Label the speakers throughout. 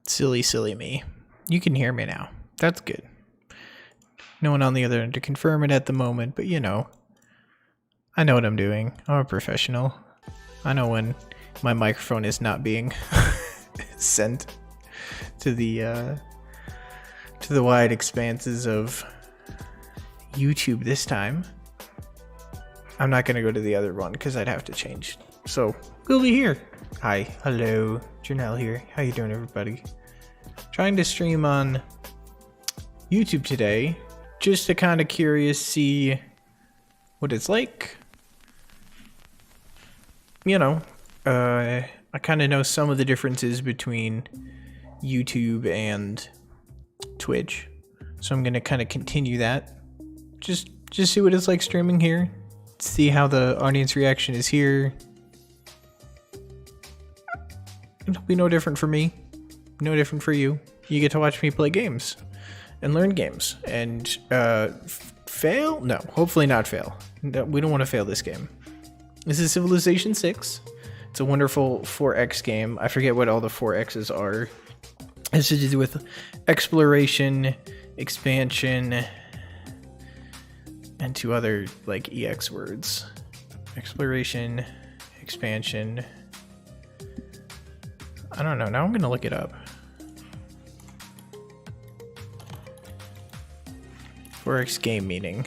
Speaker 1: Silly me. You can hear me now. That's good. No one on the other end to confirm it at the moment, but you know. I know what I'm doing. I'm a professional. I know when my microphone is not being sent to the wide expanses of YouTube this time. I'm not gonna go to the other one because I'd have to change. So we'll be here. Hi, hello, Drenel here. How you doing, everybody? Trying to stream on YouTube today, just to kind of curious see what it's like. You know, I kind of know some of the differences between YouTube and Twitch, so I'm gonna kind of continue that. Just see what it's like streaming here. See how the audience reaction is here. It'll be no different for me, no different for you. You get to watch me play games and learn games and fail? No, hopefully not fail. No, we don't want to fail this game. This is Civilization VI. It's a wonderful 4X game. I forget what all the 4Xs are. It's to do with exploration, expansion, and two other like EX words. Exploration, expansion. I don't know. Now I'm gonna look it up. 4X game meaning.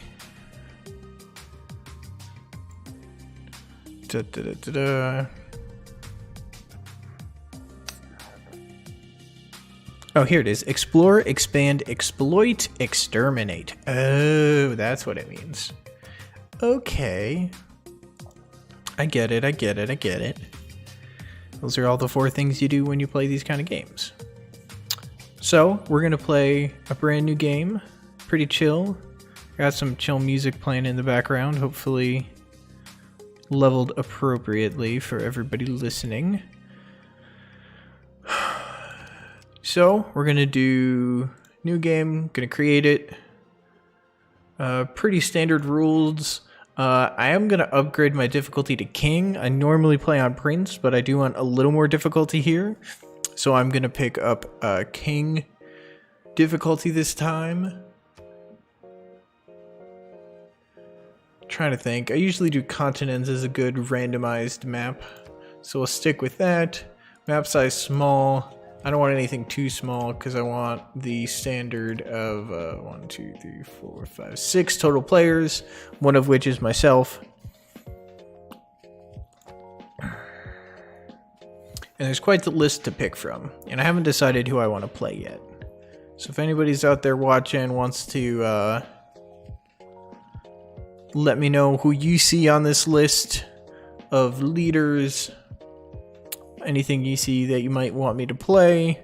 Speaker 1: Oh, here it is. Explore, expand, exploit, exterminate. Oh, that's what it means. Okay. I get it. Those are all the 4 things you do when you play these kind of games. So, we're going to play a brand new game. Pretty chill. Got some chill music playing in the background. Hopefully leveled appropriately for everybody listening. So, we're going to do new game. Going to create it. Pretty standard rules. I am going to upgrade my difficulty to King. I normally play on Prince, but I do want a little more difficulty here. So I'm going to pick up King difficulty this time. Trying to think. I usually do continents as a good randomized map. So we'll stick with that. Map size small. I don't want anything too small because I want the standard of 1, 2, 3, 4, 5, 6 total players, one of which is myself. And there's quite the list to pick from, and I haven't decided who I want to play yet. So if anybody's out there watching wants to let me know who you see on this list of leaders, anything you see that you might want me to play,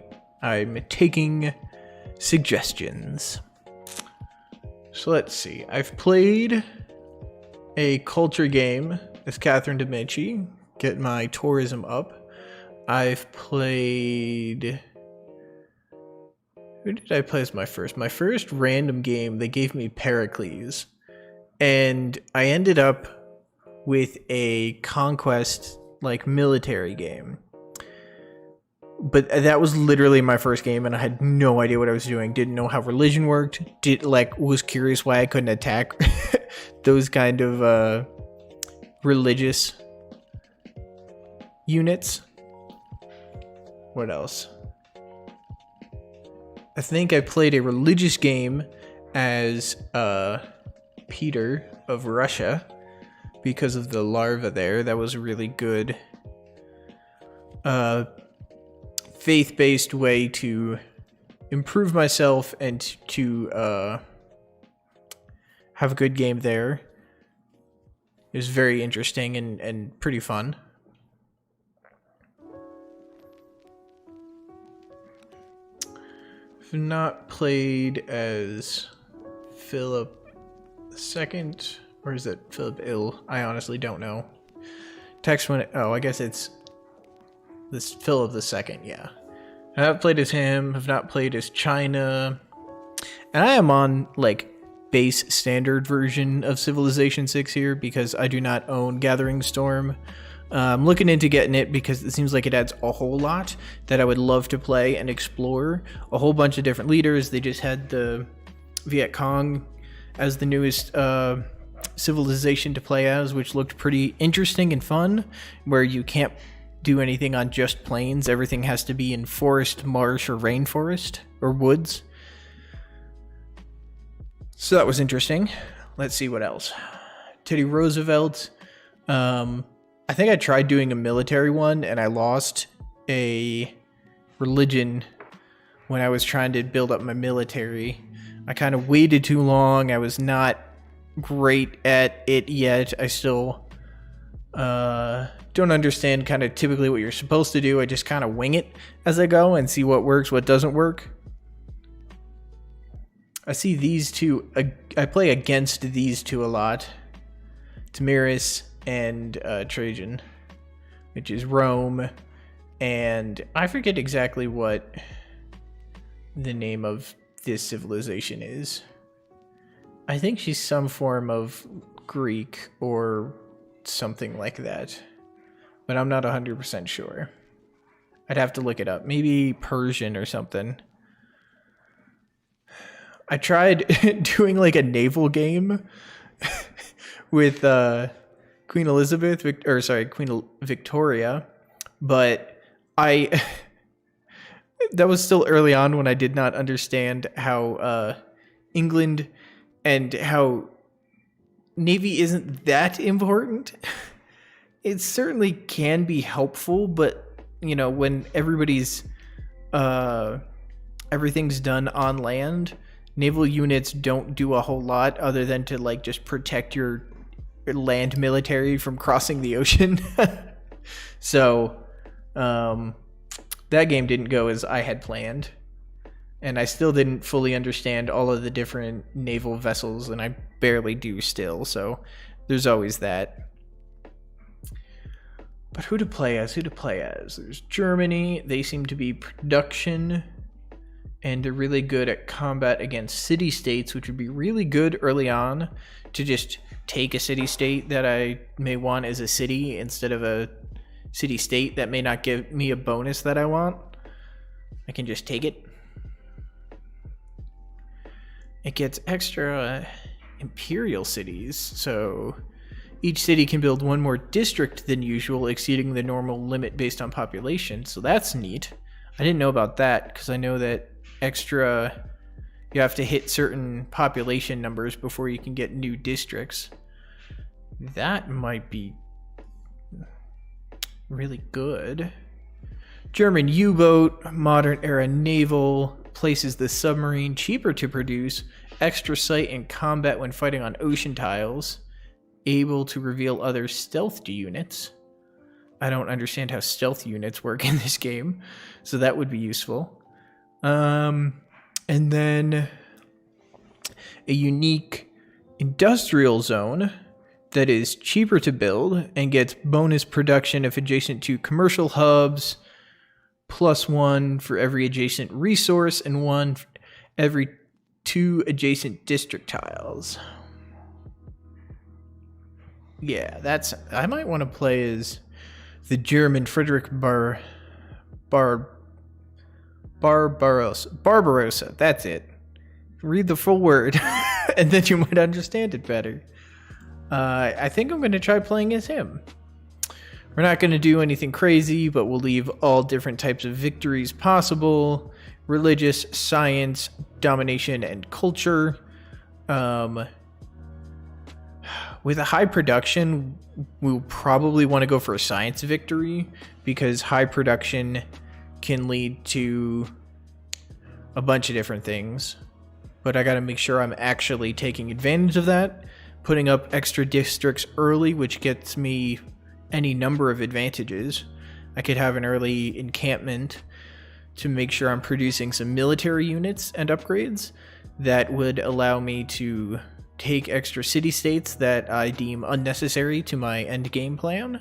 Speaker 1: I'm taking suggestions. So let's see. I've played a culture game as Catherine de Medici, get my tourism up. I've played... Who did I play as my first? My first random game, they gave me Pericles. And I ended up with a conquest, like, military game. But that was literally my first game, and I had no idea what I was doing. Didn't know how religion worked. Was curious why I couldn't attack those kind of religious units. What else? I think I played a religious game as Peter of Russia because of the larva there. That was a really good faith-based way to improve myself and to have a good game there. It was very interesting and pretty fun. I've not played as Philip II, or is it Philip Ill? I honestly don't know. Text when I guess it's this Philip II, yeah. I haven't played as him, have not played as China. And I am on, like, base standard version of Civilization VI here because I do not own Gathering Storm. I'm looking into getting it because it seems like it adds a whole lot that I would love to play and explore. A whole bunch of different leaders. They just had the Viet Cong as the newest civilization to play as, which looked pretty interesting and fun, where you can't do anything on just plains. Everything has to be in forest, marsh, or rainforest, or woods. So that was interesting. Let's see what else. Teddy Roosevelt. I think I tried doing a military one, and I lost a religion when I was trying to build up my military. I kind of waited too long. I was not great at it yet. I still don't understand kind of typically what you're supposed to do. I just kind of wing it as I go and see what works, what doesn't work. I see these two. I play against these two a lot. Tamiris and Trajan, which is Rome, and I forget exactly what the name of this civilization is. I think she's some form of Greek or something like that, but I'm not 100% sure. I'd have to look it up. Maybe Persian or something. I tried doing like a naval game with Queen Elizabeth, Queen Victoria, but that was still early on when I did not understand how England and how Navy isn't that important. It certainly can be helpful, but you know, when everything's done on land, naval units don't do a whole lot other than to like just protect your land military from crossing the ocean. So that game didn't go as I had planned, and I still didn't fully understand all of the different naval vessels, and I barely do still, so there's always that. But who to play as? There's Germany. They seem to be production, and they're really good at combat against city-states, which would be really good early on to just take a city-state that I may want as a city instead of a city-state that may not give me a bonus that I want. I can just take it. It gets extra imperial cities, so each city can build one more district than usual, exceeding the normal limit based on population, so that's neat. I didn't know about that, because I know that you have to hit certain population numbers before you can get new districts. That might be really good. German U-boat, modern era naval, places the submarine cheaper to produce, extra sight and combat when fighting on ocean tiles, able to reveal other stealth units. I don't understand how stealth units work in this game, so that would be useful. And then a unique industrial zone that is cheaper to build and gets bonus production if adjacent to commercial hubs, +1 for every adjacent resource, and 1 for every 2 adjacent district tiles. Yeah, that's... I might want to play as the German Friedrich Barbarossa. That's it. Read the full word, and then you might understand it better. I think I'm going to try playing as him. We're not going to do anything crazy, but we'll leave all different types of victories possible. Religious, science, domination, and culture. With a high production, we'll probably want to go for a science victory, because high production can lead to a bunch of different things. But I got to make sure I'm actually taking advantage of that. Putting up extra districts early, which gets me any number of advantages. I could have an early encampment to make sure I'm producing some military units and upgrades that would allow me to take extra city-states that I deem unnecessary to my end game plan.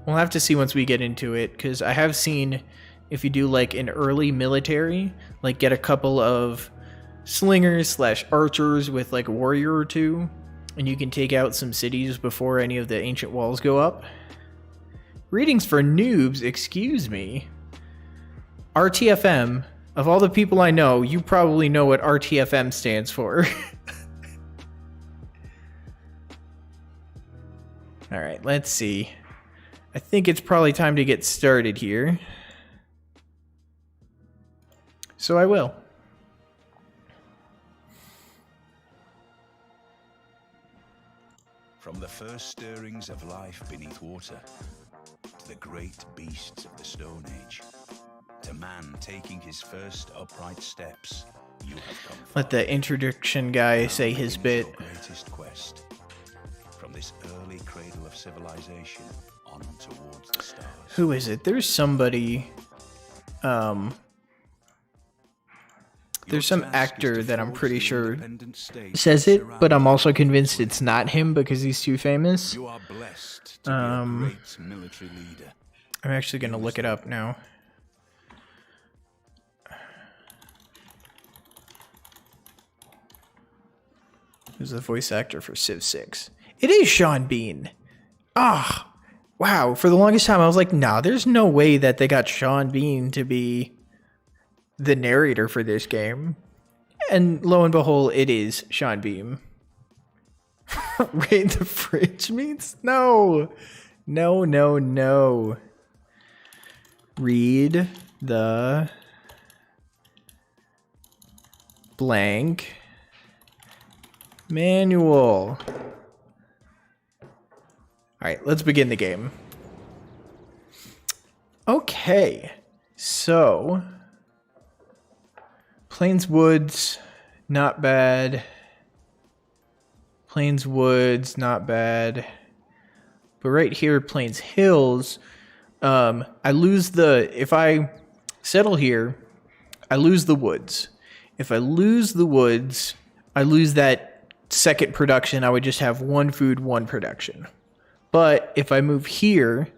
Speaker 1: We'll have to see once we get into it, because I have seen if you do like an early military, like get a couple of slingers / archers with like a warrior or two, and you can take out some cities before any of the ancient walls go up. Readings for noobs, excuse me. RTFM, of all the people I know, you probably know what RTFM stands for. Alright, let's see. I think it's probably time to get started here. So I will.
Speaker 2: From the first stirrings of life beneath water, to the great beasts of the Stone Age, to man taking his first upright steps, you have come far.
Speaker 1: Let the introduction guy say his bit.
Speaker 2: Your greatest quest, from this early cradle of civilization on towards the stars.
Speaker 1: Who is it? There's somebody... There's some actor that I'm pretty sure says it, but I'm also convinced it's not him because he's too famous.
Speaker 2: You are blessed to be a great military leader.
Speaker 1: I'm actually going to look it up now. Who's the voice actor for Civ VI? It is Sean Bean. Ah, wow. For the longest time, I was like, nah, there's no way that they got Sean Bean to be the narrator for this game. And lo and behold, it is Sean Bean. Raid the fridge meats? No. No, no, no. Read the blank manual. Alright, let's begin the game. Okay, so Plains Woods, not bad. Plains Woods, not bad. But right here, Plains Hills, I lose the... If I settle here, I lose the woods. If I lose the woods, I lose that second production. I would just have one food, one production. But if I move here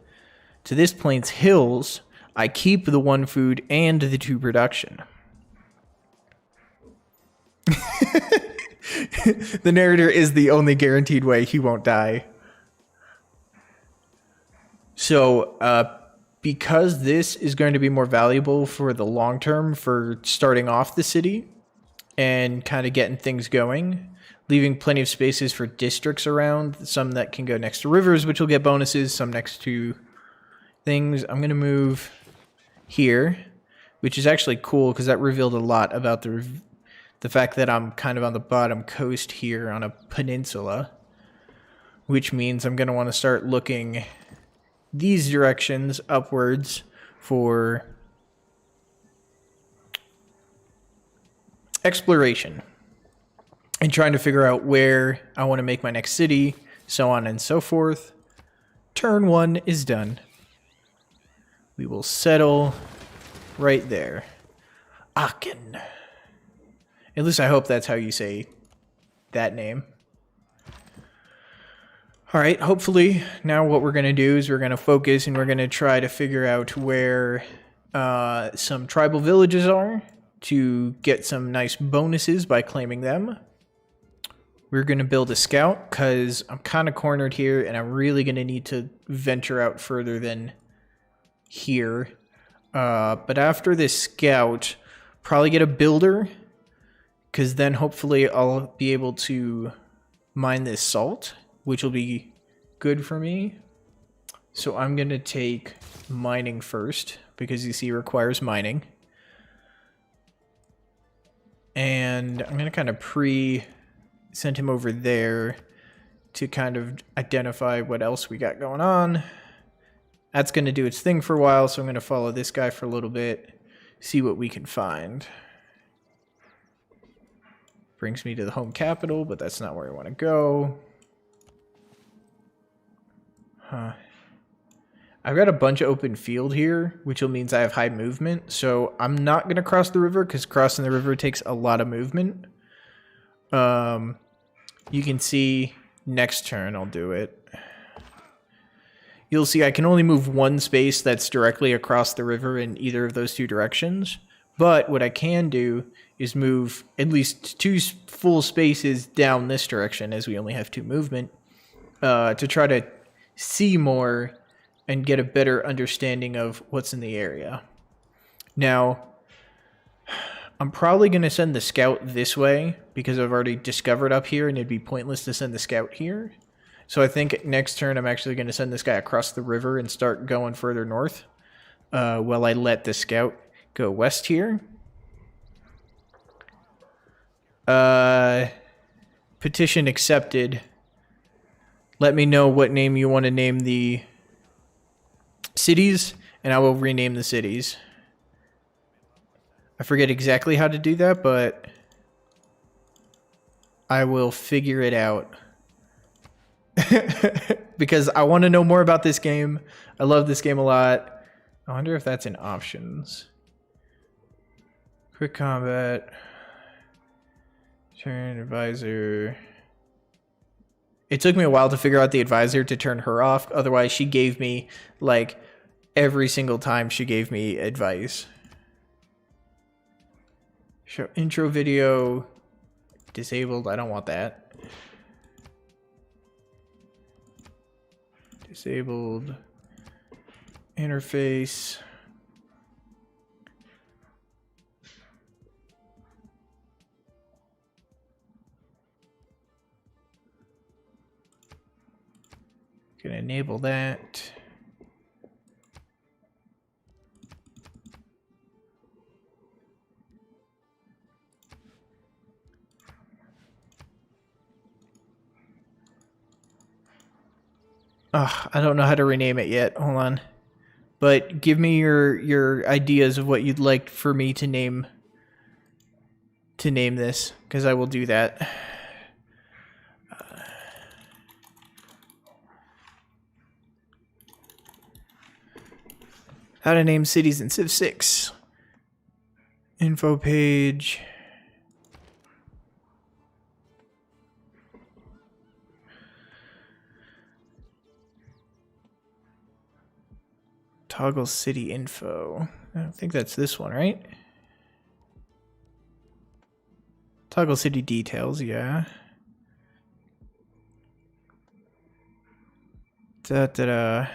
Speaker 1: to this Plains Hills, I keep the one food and the 2 production. The narrator is the only guaranteed way he won't die. So, because this is going to be more valuable for the long term for starting off the city and kind of getting things going, leaving plenty of spaces for districts around, some that can go next to rivers, which will get bonuses, some next to things. I'm going to move here, which is actually cool because that revealed a lot about the fact that I'm kind of on the bottom coast here on a peninsula, which means I'm going to want to start looking these directions upwards for exploration and trying to figure out where I want to make my next city, so on and so forth. Turn 1 is done. We will settle right there. Aachen. At least I hope that's how you say that name. All right, hopefully now what we're going to do is we're going to focus and we're going to try to figure out where some tribal villages are to get some nice bonuses by claiming them. We're going to build a scout because I'm kind of cornered here and I'm really going to need to venture out further than here. But after this scout, probably get a builder because then hopefully I'll be able to mine this salt, which will be good for me. So I'm going to take mining first because you see it requires mining. And I'm going to kind of send him over there to kind of identify what else we got going on. That's going to do its thing for a while, so I'm going to follow this guy for a little bit, see what we can find. Brings me to the home capital, but that's not where I want to go. Huh. I've got a bunch of open field here, which means I have high movement, so I'm not going to cross the river because crossing the river takes a lot of movement. You can see next turn I'll do it. You'll see I can only move one space that's directly across the river in either of those two directions. But what I can do is move at least 2 full spaces down this direction, as we only have 2 movement, to try to see more and get a better understanding of what's in the area. Now, I'm probably going to send the scout this way because I've already discovered up here and it'd be pointless to send the scout here. So I think next turn I'm actually going to send this guy across the river and start going further north while I let the scout go west here. Petition accepted. Let me know what name you want to name the cities, and I will rename the cities. I forget exactly how to do that, but I will figure it out. Because I want to know more about this game. I love this game a lot. I wonder if that's in options. Quick combat. Turn advisor. It took me a while to figure out the advisor to turn her off. Otherwise, she gave me, like, every single time she gave me advice. Show intro video. Disabled. I don't want that. Disabled. Interface. Gonna enable that. I don't know how to rename it yet. Hold on. But give me your ideas of what you'd like for me to name this, because I will do that. How to name cities in Civ 6. Info page. Toggle city info. I think that's this one, right? Toggle city details, yeah. Da-da-da.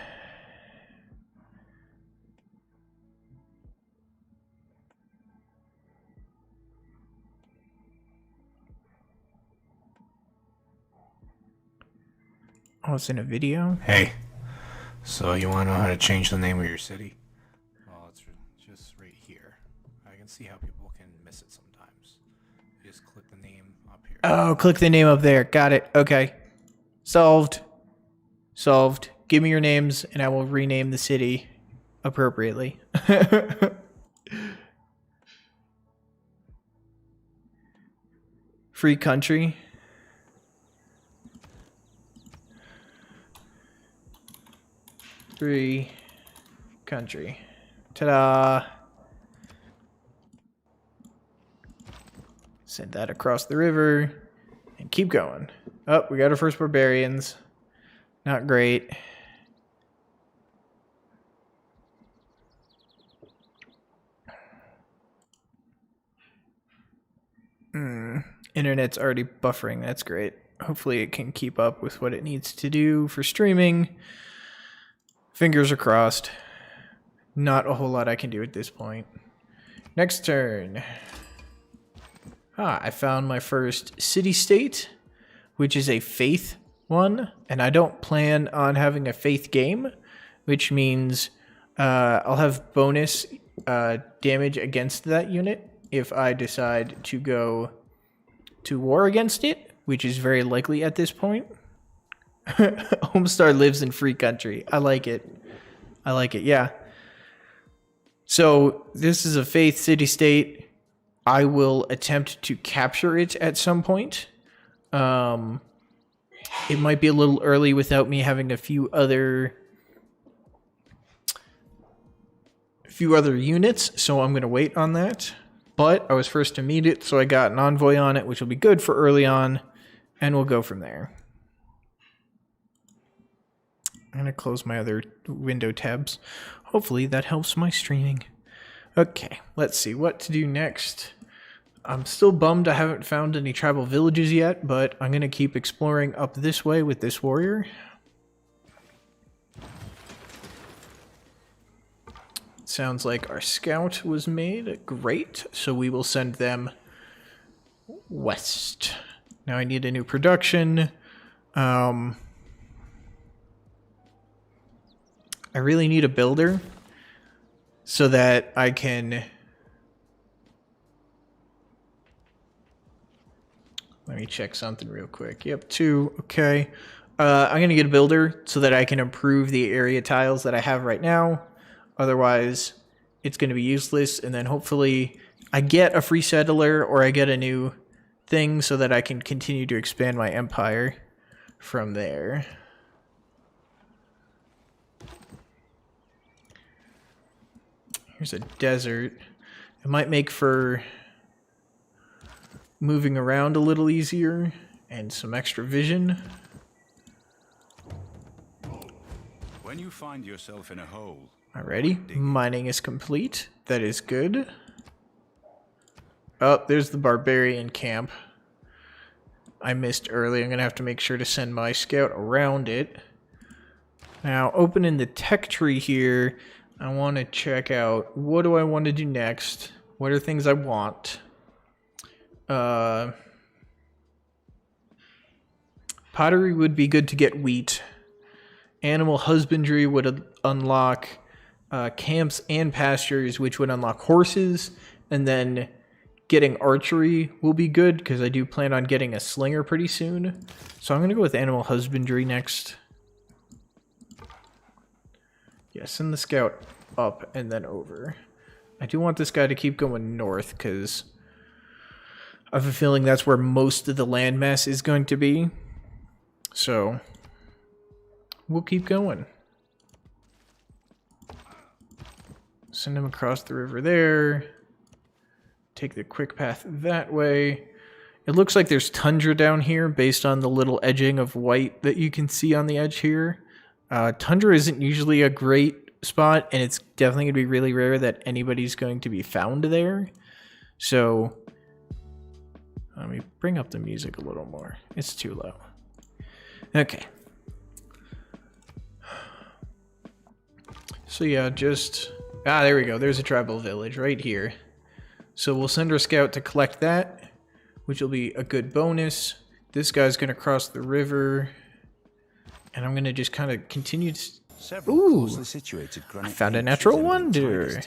Speaker 1: Oh, it's in a video?
Speaker 3: Hey, so you want to know how to change the name of your city? Well, it's just right here. I can see how people can miss it sometimes. You just click the name up here.
Speaker 1: Oh, click the name up there. Got it. Okay. Solved. Solved. Give me your names, and I will rename the city appropriately. Free country. Free country. Ta-da! Send that across the river and keep going. Oh, we got our first barbarians. Not great. Internet's already buffering. That's great. Hopefully it can keep up with what it needs to do for streaming. Fingers are crossed. Not a whole lot I can do at this point. Next turn. I found my first city-state, which is a faith one, and I don't plan on having a faith game, which means I'll have bonus damage against that unit if I decide to go to war against it, which is very likely at this point. Homestar lives in free country. I like it. I like it, yeah. So this is a faith city-state. I will attempt to capture it at some point. It might be a little early without me having a few other units, so I'm going to wait on that. But I was first to meet it, so I got an envoy on it, which will be good for early on, and we'll go from there. I'm going to close my other window tabs. Hopefully that helps my streaming. Okay, let's see what to do next. I'm still bummed I haven't found any tribal villages yet, but I'm going to keep exploring up this way with this warrior. Sounds like our scout was made. Great, so we will send them west. Now I need a new production. I really need a builder so that I can... Let me check something real quick. Yep, 2. Okay. I'm going to get a builder so that I can improve the area tiles that I have right now. Otherwise, it's going to be useless. And then hopefully I get a free settler or I get a new thing so that I can continue to expand my empire from there. Here's a desert. It might make for moving around a little easier and some extra vision.
Speaker 2: When you find yourself in a hole...
Speaker 1: Alrighty, mining is complete. That is good. Oh, there's the barbarian camp. I missed early. I'm going to have to make sure to send my scout around it. Now, opening the tech tree here, I want to check out what do I want to do next? What are things I want? Pottery would be good to get wheat. Animal husbandry would unlock camps and pastures, which would unlock horses. And then getting archery will be good because I do plan on getting a slinger pretty soon. So I'm going to go with animal husbandry next. Yeah, send the scout up and then over. I do want this guy to keep going north because I have a feeling that's where most of the landmass is going to be. So we'll keep going. Send him across the river there. Take the quick path that way. It looks like there's tundra down here based on the little edging of white that you can see on the edge here. Tundra isn't usually a great spot, and it's definitely going to be really rare that anybody's going to be found there. So let me bring up the music a little more. It's too low. Okay. So yeah, just... there we go. There's a tribal village right here. So we'll send our scout to collect that, which will be a good bonus. This guy's going to cross the river, and I'm going to just kind of continue to... Ooh, I found a natural wonder.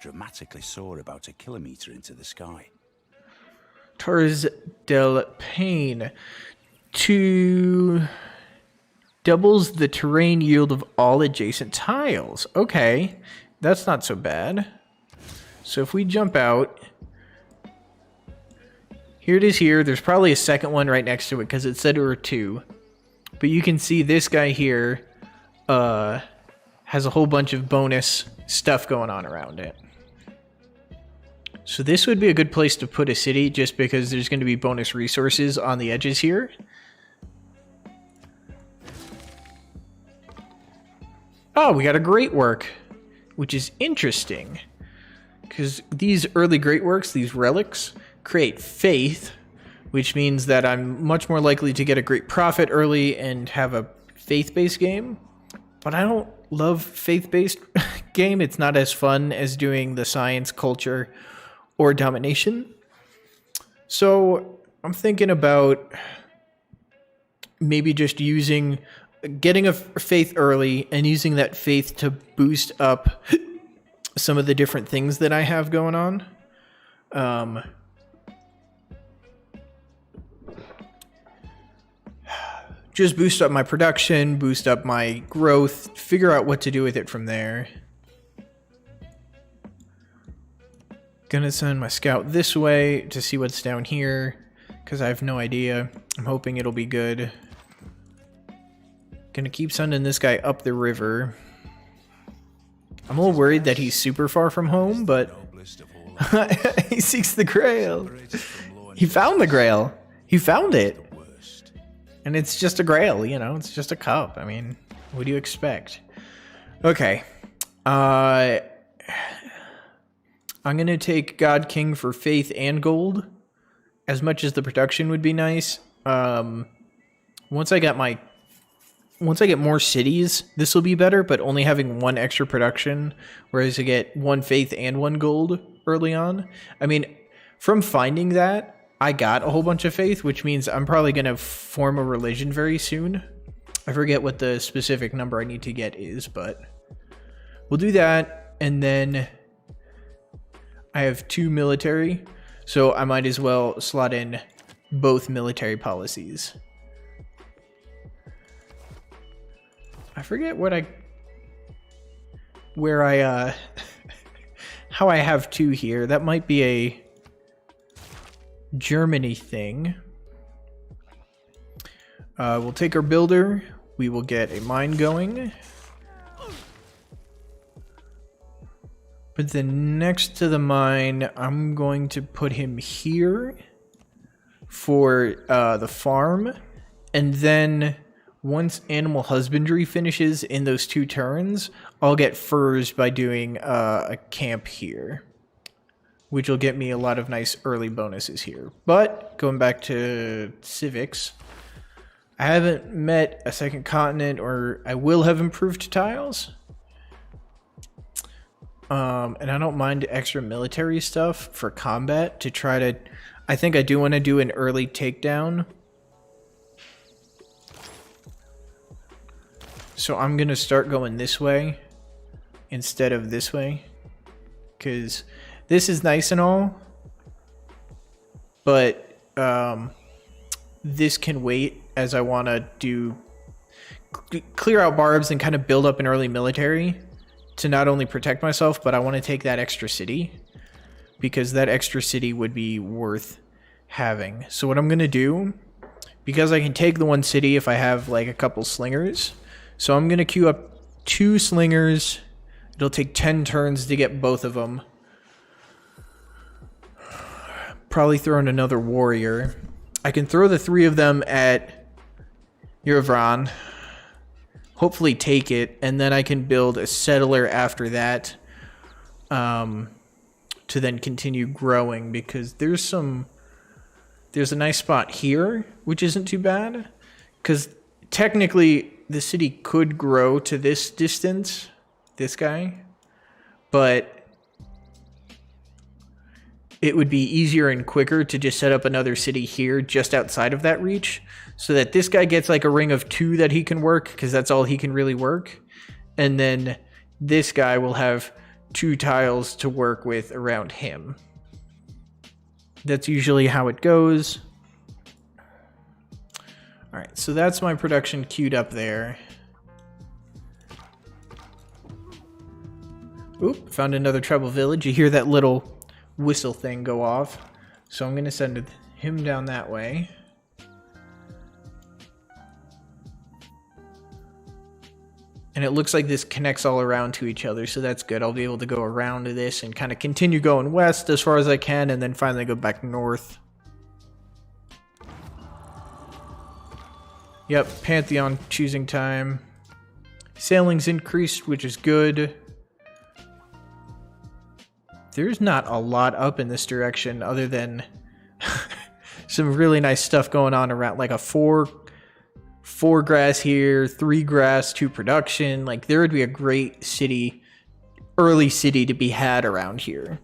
Speaker 2: Dramatically soar about a kilometer into the sky.
Speaker 1: Torres del Paine. Doubles the terrain yield of all adjacent tiles. Okay, that's not so bad. So if we jump out, here it is here. There's probably a second one right next to it because it said there were 2. But you can see this guy here has has a whole bunch of bonus stuff going on around it. So this would be a good place to put a city just because there's going to be bonus resources on the edges here. Oh, we got a great work, which is interesting. Because these early great works, these relics, create faith, which means that I'm much more likely to get a great profit early and have a faith-based game. But I don't love faith-based game. It's not as fun as doing the science, culture, or domination. So I'm thinking about maybe just getting a faith early and using that faith to boost up some of the different things that I have going on. Just boost up my production, boost up my growth, figure out what to do with it from there. Gonna send my scout this way to see what's down here, because I have no idea. I'm hoping it'll be good. Gonna keep sending this guy up the river. I'm a little worried that he's super far from home, but he seeks the grail. He found the grail. He found it. And it's just a grail, you know, it's just a cup. I mean, what do you expect? Okay. I'm going to take God King for faith and gold, as much as the production would be nice. Once I get more cities, this will be better, but only having one extra production, whereas I get one faith and one gold early on. I mean, from finding that, I got a whole bunch of faith, which means I'm probably going to form a religion very soon. I forget what the specific number I need to get is, but we'll do that, and then I have 2 military, so I might as well slot in both military policies. I forget how I have 2 here. That might be a Germany thing. We'll take our builder. We will get a mine going. But then next to the mine, I'm going to put him here for the farm. And then once animal husbandry finishes in those 2 turns, I'll get furs by doing a camp here, which will get me a lot of nice early bonuses here. But going back to civics, I haven't met a second continent, or I will have improved tiles. And I don't mind extra military stuff for combat to try to... I think I do want to do an early takedown. So I'm going to start going this way instead of this way. Because this is nice and all. But this can wait, as I want to do... clear out barbs and kind of build up an early military to not only protect myself, but I want to take that extra city, because that extra city would be worth having. So what I'm going to do, because I can take the one city if I have like a couple slingers, so I'm going to queue up 2 slingers. It'll take 10 turns to get both of them. Probably throw in another warrior. I can throw the 3 of them at Yerevan. Hopefully take it, and then I can build a settler after that to then continue growing, because there's a nice spot here, which isn't too bad, because technically the city could grow to this distance, this guy, but it would be easier and quicker to just set up another city here just outside of that reach, so that this guy gets like a ring of 2 that he can work, because that's all he can really work. And then this guy will have 2 tiles to work with around him. That's usually how it goes. All right, so that's my production queued up there. Oop, found another tribal village. You hear that little whistle thing go off. So I'm going to send him down that way. And And it looks like this connects all around to each other, so that's good. I'll be able to go around to this and kind of continue going west as far as I can, and then finally go back north. Yep, Pantheon choosing time. Sailing's increased, which is good. There's not a lot up in this direction other than some really nice stuff going on around, like a 4 grass here, 3 grass, 2 production. Like, there would be a great city, early city to be had around here.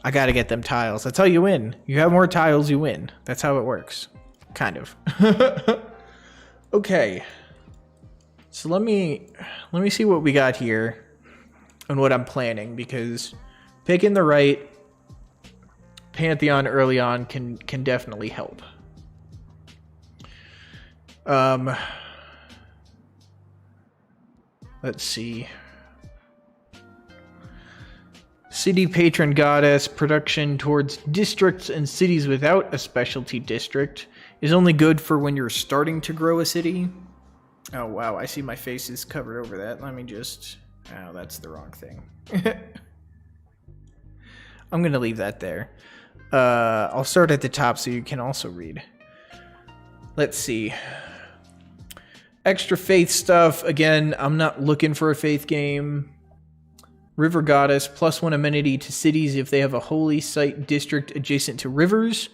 Speaker 1: I gotta get them tiles. That's how you win. You have more tiles, you win. That's how it works. Kind of. Okay. So let me see what we got here and what I'm planning, because picking the right Pantheon early on can definitely help. Let's see. City patron goddess, production towards districts and cities without a specialty district is only good for when you're starting to grow a city. Oh wow, I see my face is covered over that. Let me just... Oh, that's the wrong thing. I'm gonna leave that there. I'll start at the top so you can also read. Let's see. Extra faith stuff. Again, I'm not looking for a faith game. River Goddess, +1 amenity to cities if they have a holy site district adjacent to rivers.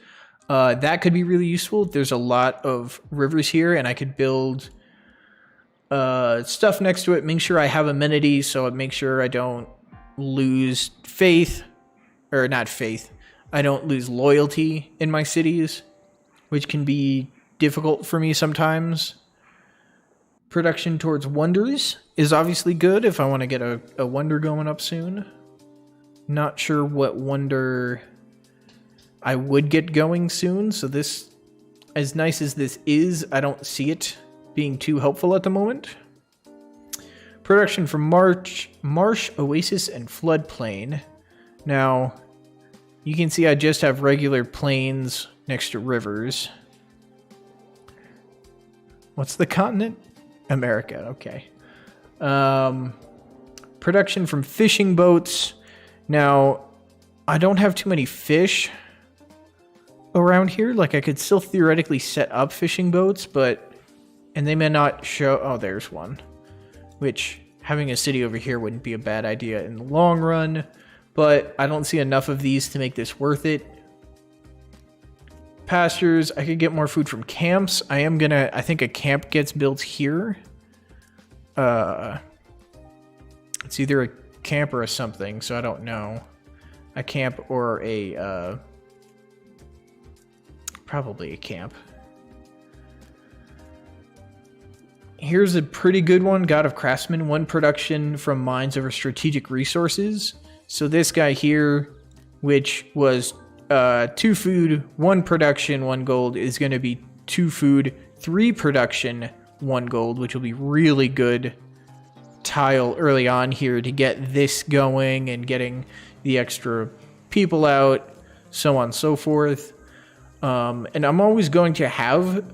Speaker 1: That could be really useful. There's a lot of rivers here, and I could build stuff next to it, make sure I have amenities, so I make sure I don't lose faith, or not faith, I don't lose loyalty in my cities, which can be difficult for me sometimes. Production towards wonders is obviously good if I want to get a wonder going up soon. Not sure what wonder I would get going soon, so this, as nice as this is, I don't see it being too helpful at the moment. Production from marsh, oasis, and floodplain. Now, you can see I just have regular plains next to rivers. What's the continent? America, okay. Production from fishing boats. Now, I don't have too many fish around here. Like, I could still theoretically set up fishing boats, but... And they may not show... Oh, there's one. Which, having a city over here wouldn't be a bad idea in the long run. But I don't see enough of these to make this worth it. Pastures. I could get more food from camps. I think a camp gets built here. It's either a camp or a something, so I don't know. A camp or a... probably a camp. Here's a pretty good one. God of Craftsmen. 1 production from mines over strategic resources. So this guy here, which was 2 food, 1 production, 1 gold, is going to be 2 food, 3 production, 1 gold, which will be really good tile early on here to get this going and getting the extra people out, so on and so forth. And I'm always going to have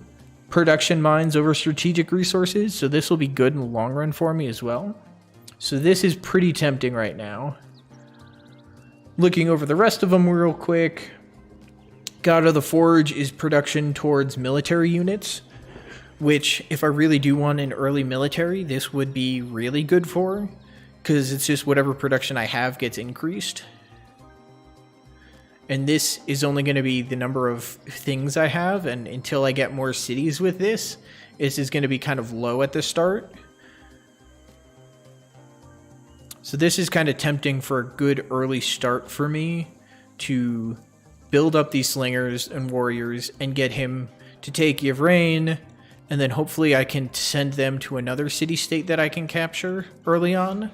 Speaker 1: production mines over strategic resources, so this will be good in the long run for me as well. So this is pretty tempting right now. Looking over the rest of them real quick. God of the Forge is production towards military units, which if I really do want an early military, this would be really good for, because it's just whatever production I have gets increased. And this is only going to be the number of things I have, and until I get more cities with this is going to be kind of low at the start. So this is kind of tempting for a good early start for me to build up these slingers and warriors and get him to take Yvrain, and then hopefully I can send them to another city-state that I can capture early on,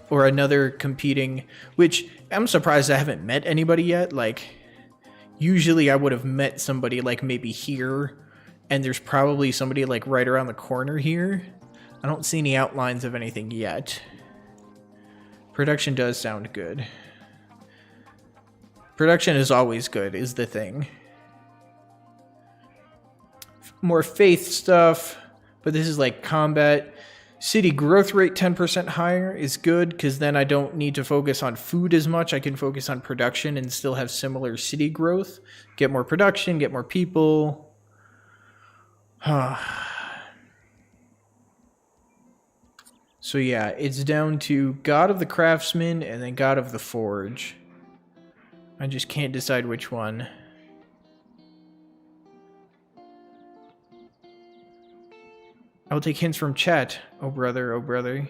Speaker 1: or another competing, which I'm surprised I haven't met anybody yet. Like, usually I would have met somebody like maybe here, and there's probably somebody like right around the corner here. I don't see any outlines of anything yet. Production does sound good. Production is always good, is the thing. More faith stuff, but this is like combat. City growth rate 10% higher is good because then I don't need to focus on food as much. I can focus on production and still have similar city growth. Get more production, get more people. So yeah, it's down to God of the Craftsman and then God of the Forge. I just can't decide which one. I'll take hints from chat, oh brother, oh brother.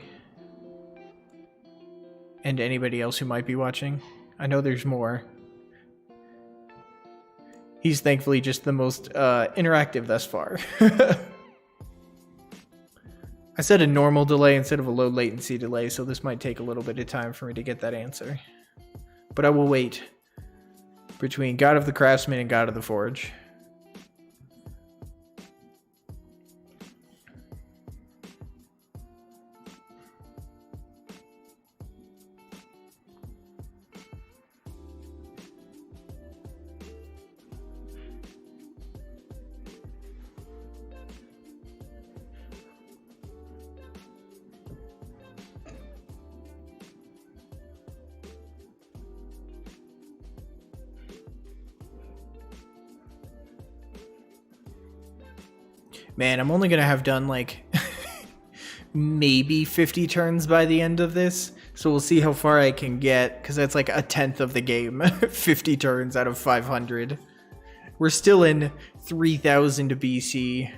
Speaker 1: And anybody else who might be watching. I know there's more. He's thankfully just the most interactive thus far. I said a normal delay instead of a low latency delay, so this might take a little bit of time for me to get that answer. But I will wait between God of the Craftsman and God of the Forge. Man, I'm only going to have done like maybe 50 turns by the end of this. So we'll see how far I can get, because that's like a tenth of the game. 50 turns out of 500. We're still in 3000 BC.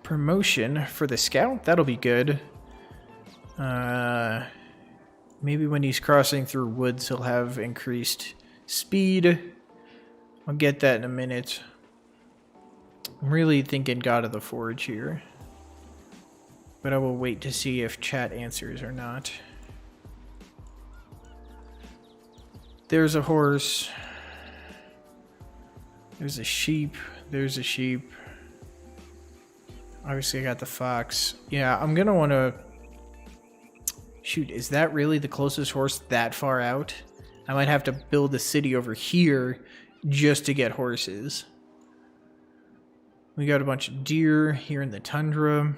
Speaker 1: Promotion for the scout? That'll be good. Maybe when he's crossing through woods, he'll have increased speed. I'll get that in a minute. I'm really thinking God of the Forge here. But I will wait to see if chat answers or not. There's a horse. There's a sheep. There's a sheep. Obviously I got the fox. Yeah, I'm gonna want to... Shoot, is that really the closest horse that far out? I might have to build a city over here just to get horses. We got a bunch of deer here in the tundra.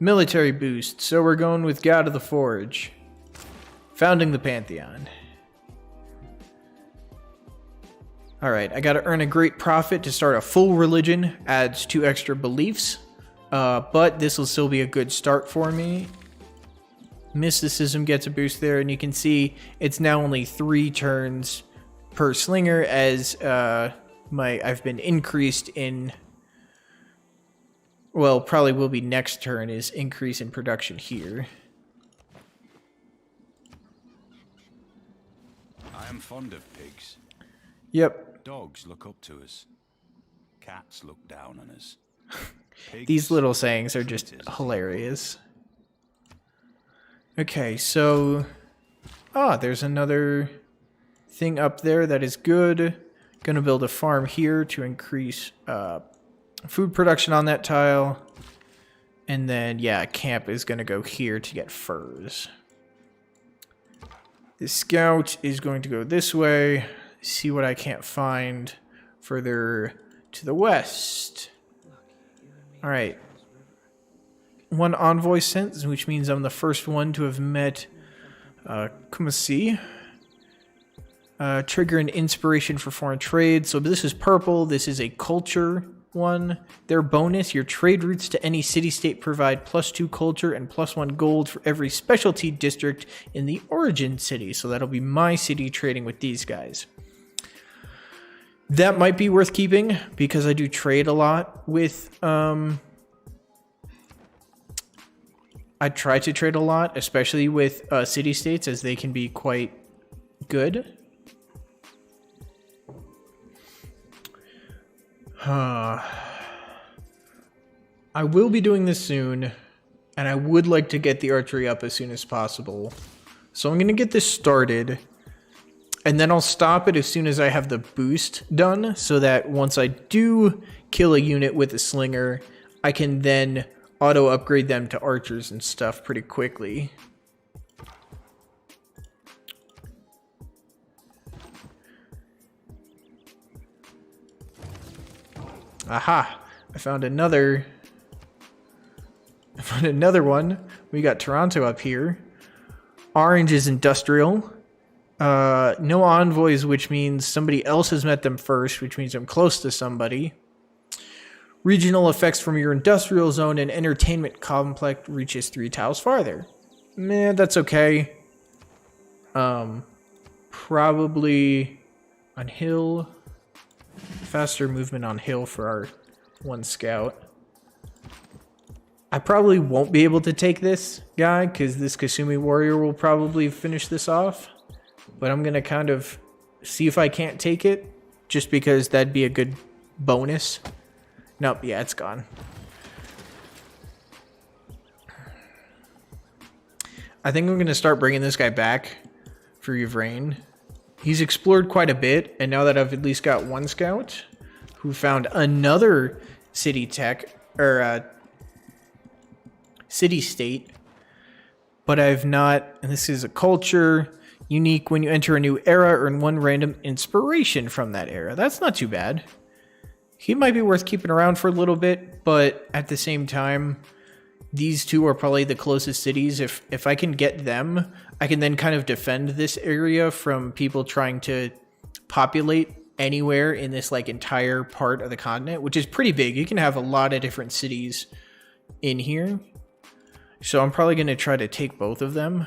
Speaker 1: Military boost, so we're going with God of the Forge. Founding the Pantheon. Alright, I gotta earn a great profit to start a full religion. Adds 2 extra beliefs. But this will still be a good start for me. Mysticism gets a boost there, and you can see it's now only 3 turns per slinger as I've been increased in... Well, probably will be next turn is increase in production here.
Speaker 2: I am fond of pigs.
Speaker 1: Yep.
Speaker 2: Dogs look up to us. Cats look down on us.
Speaker 1: These little sayings are just hilarious. Okay, so... there's another thing up there that is good. Gonna build a farm here to increase food production on that tile. And then, yeah, camp is gonna go here to get furs. The scout is going to go this way. See what I can't find further to the west. Alright. 1 envoy sent, which means I'm the first one to have met Kumasi. Trigger an inspiration for foreign trade. So this is purple. This is a culture one. Their bonus, your trade routes to any city-state provide +2 culture and +1 gold for every specialty district in the origin city. So that'll be my city trading with these guys. That might be worth keeping because I do trade a lot with... I try to trade a lot, especially with city-states, as they can be quite good. I will be doing this soon, and I would like to get the archery up as soon as possible. So I'm going to get this started, and then I'll stop it as soon as I have the boost done, so that once I do kill a unit with a slinger, I can then auto upgrade them to archers and stuff pretty quickly. Aha! I found another one. We got Toronto up here. Orange is industrial. No envoys, which means somebody else has met them first, which means I'm close to somebody. Regional effects from your industrial zone and entertainment complex reaches 3 tiles farther. Meh, that's okay. Probably on hill. Faster movement on hill for our one scout. I probably won't be able to take this guy because this Kasumi warrior will probably finish this off. But I'm going to kind of see if I can't take it just because that'd be a good bonus. Nope, yeah, it's gone. I think I'm going to start bringing this guy back for Yvrain. He's explored quite a bit, and now that I've at least got one scout who found another city tech, or city-state, but I've not, and this is a culture, unique when you enter a new era, earn 1 random inspiration from that era. That's not too bad. He might be worth keeping around for a little bit, but at the same time, these two are probably the closest cities. If I can get them, I can then kind of defend this area from people trying to populate anywhere in this like entire part of the continent, which is pretty big. You can have a lot of different cities in here. So I'm probably going to try to take both of them.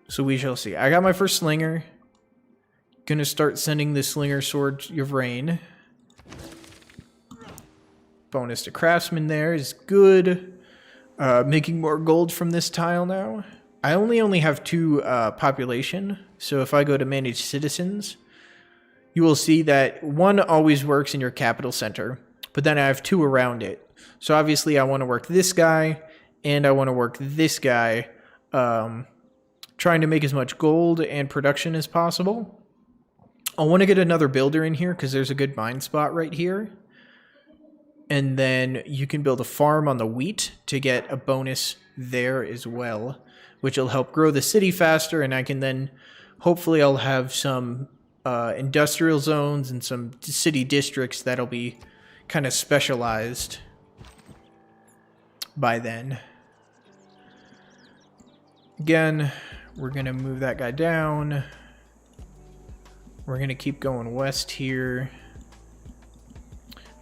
Speaker 1: So we shall see. I got my first slinger. Gonna start sending the slinger sword Yvrain. Bonus to craftsman there is good. Making more gold from this tile now. I only have 2 population. So if I go to manage citizens, you will see that 1 always works in your capital center, but then I have 2 around it. So obviously I want to work this guy and I want to work this guy, trying to make as much gold and production as possible. I want to get another builder in here because there's a good mine spot right here. And then you can build a farm on the wheat to get a bonus there as well, which will help grow the city faster. And I can then, hopefully I'll have some industrial zones and some city districts that'll be kind of specialized by then. Again, we're going to move that guy down. We're going to keep going west here.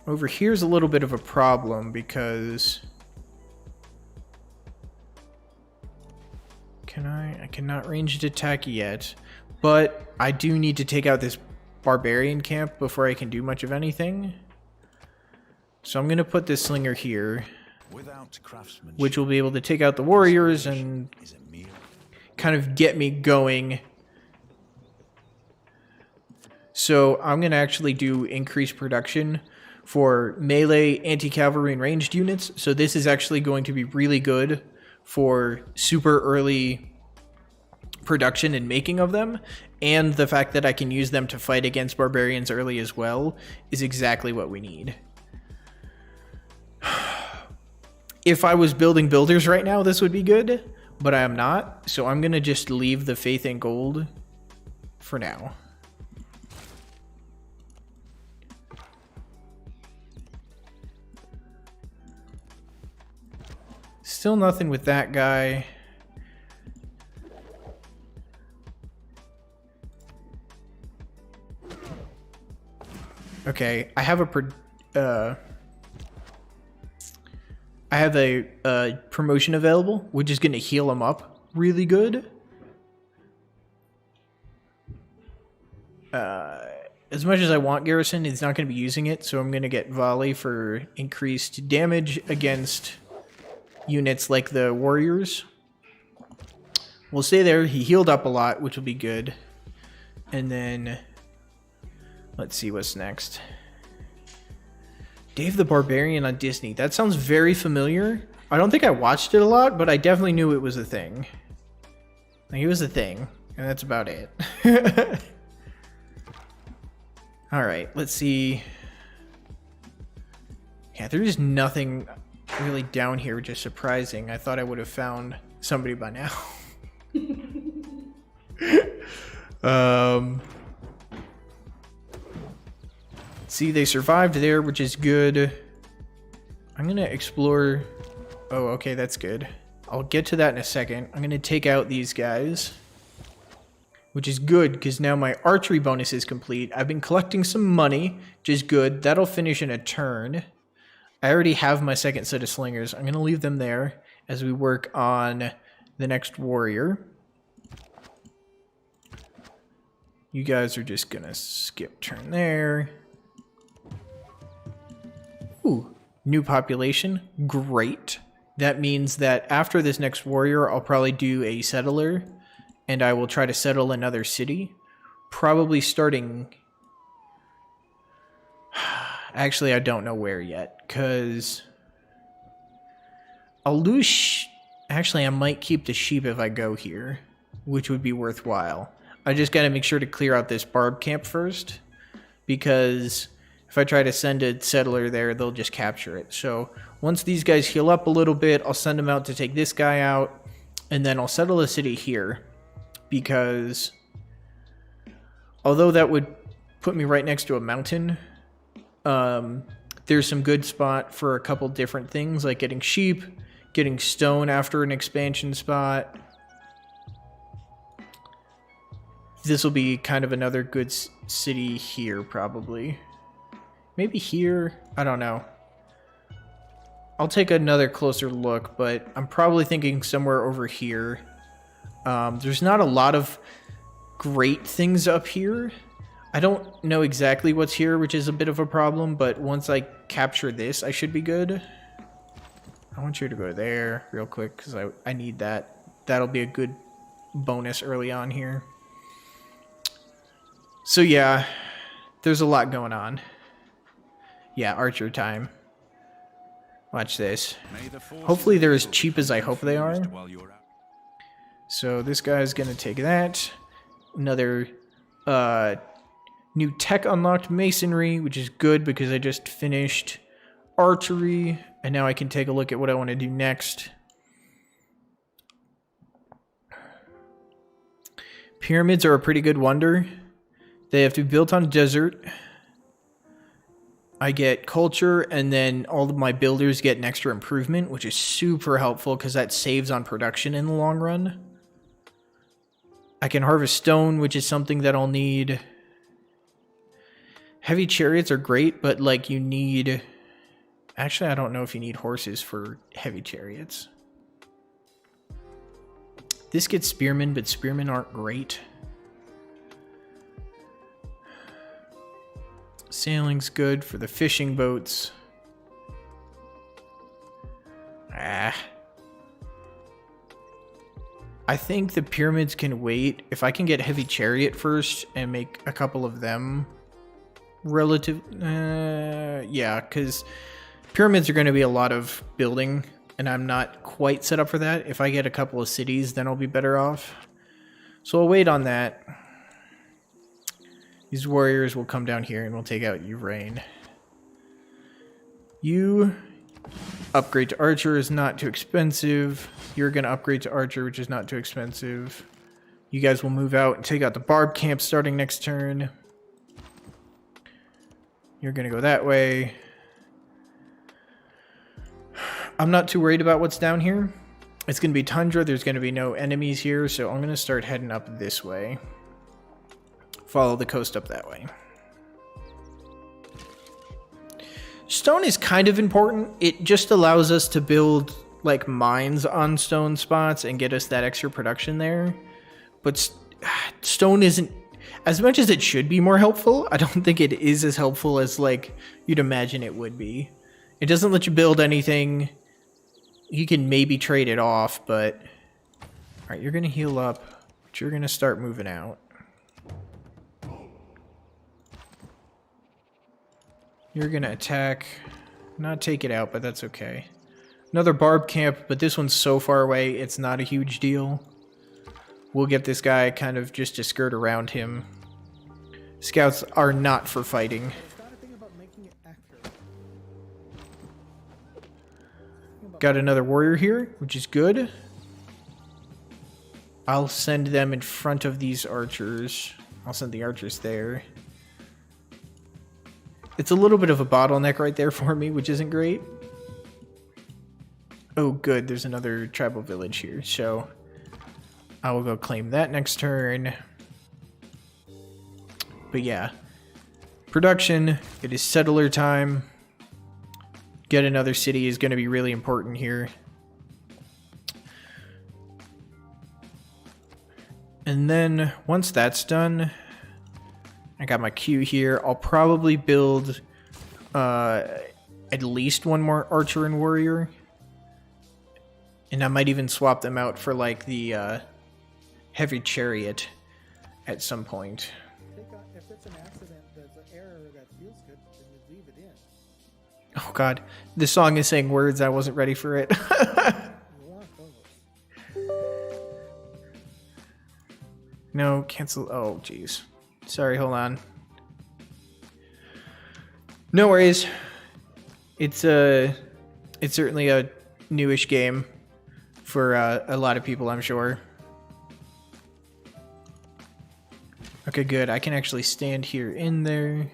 Speaker 1: Over here's a little bit of a problem because I cannot ranged attack yet, but I do need to take out this barbarian camp before I can do much of anything. So I'm going to put this slinger here, which will be able to take out the warriors and kind of get me going. So I'm going to actually do increased production for melee, anti-cavalry, and ranged units. So this is actually going to be really good for super early production and making of them. And the fact that I can use them to fight against barbarians early as well is exactly what we need. If I was building builders right now, this would be good, but I am not. So I'm going to just leave the faith and gold for now. Still nothing with that guy. Okay, I have a promotion available, which is going to heal him up really good. As much as I want Garrison, he's not going to be using it, so I'm going to get Volley for increased damage against units like the warriors. We'll stay there. He healed up a lot, which will be good. And then let's see what's next. Dave the Barbarian on Disney. That sounds very familiar. I don't think I watched it a lot, but I definitely knew it was a thing. Like, it was a thing, and that's about it. All right, let's see. Yeah, there's nothing really down here, which is surprising. I thought I would have found somebody by now. Let's See, they survived there, which is good. I'm gonna explore. Oh, okay, that's good. I'll get to that in a second. I'm gonna take out these guys, which is good because now my archery bonus is complete. I've been collecting some money, which is good. That'll finish in a turn. I already have my second set of slingers. I'm gonna leave them there as we work on the next warrior. You guys are just gonna skip turn there. Ooh, new population, great. That means that after this next warrior, I'll probably do a settler, and I will try to settle another city. Probably starting... Actually, I don't know where yet, because... I'll lose... Actually, I might keep the sheep if I go here, which would be worthwhile. I just gotta make sure to clear out this barb camp first, because if I try to send a settler there, they'll just capture it. So once these guys heal up a little bit, I'll send them out to take this guy out, and then I'll settle a city here, because although that would put me right next to a mountain, there's some good spot for a couple different things, like getting sheep, getting stone after an expansion spot. This will be kind of another good city here, probably. Maybe here? I don't know. I'll take another closer look, but I'm probably thinking somewhere over here. There's not a lot of great things up here. I don't know exactly what's here, which is a bit of a problem, but once I capture this, I should be good. I want you to go there real quick, because I need that. That'll be a good bonus early on here. So yeah, there's a lot going on. Yeah, archer time. Watch this. Hopefully they're as cheap as I hope they are. So this guy's gonna take that. Another new tech unlocked masonry, which is good because I just finished archery, and now I can take a look at what I want to do next. Pyramids are a pretty good wonder. They have to be built on desert. I get culture, and then all of my builders get an extra improvement, which is super helpful because that saves on production in the long run. I can harvest stone, which is something that I'll need. Heavy chariots are great, but like you need... Actually, I don't know if you need horses for heavy chariots. This gets spearmen, but spearmen aren't great. Sailing's good for the fishing boats. I think the pyramids can wait. If I can get heavy chariot first and make a couple of them relative... yeah, because pyramids are going to be a lot of building, and I'm not quite set up for that. If I get a couple of cities, then I'll be better off. So I'll wait on that. These warriors will come down here and we'll take out Urain. You upgrade to archer is not too expensive. You're going to upgrade to archer, which is not too expensive. You guys will move out and take out the barb camp starting next turn. You're going to go that way. I'm not too worried about what's down here. It's going to be tundra. There's going to be no enemies here, so I'm going to start heading up this way. Follow the coast up that way. Stone is kind of important. It just allows us to build like mines on stone spots and get us that extra production there. But stone isn't, as much as it should be more helpful, I don't think it is as helpful as like you'd imagine it would be. It doesn't let you build anything. You can maybe trade it off, but all right, you're going to heal up, but you're going to start moving out. You're going to attack, not take it out, but that's okay. Another barb camp, but this one's so far away, it's not a huge deal. We'll get this guy kind of just to skirt around him. Scouts are not for fighting. Got another warrior here, which is good. I'll send them in front of these archers. I'll send the archers there. It's a little bit of a bottleneck right there for me, which isn't great. Oh, good. There's another tribal village here, so I will go claim that next turn. But yeah, production. It is settler time. Get another city is going to be really important here. And then once that's done, I got my queue here. I'll probably build at least one more archer and warrior. And I might even swap them out for like the heavy chariot at some point.
Speaker 4: If it's an accident that's an error that feels good, then you leave it in.
Speaker 1: Oh god, the song is saying words, I wasn't ready for it.
Speaker 4: You want those.
Speaker 1: No, cancel. Oh, jeez. Sorry, hold on. No worries. It's certainly a newish game for a lot of people, I'm sure. Okay, good. I can actually stand here in there.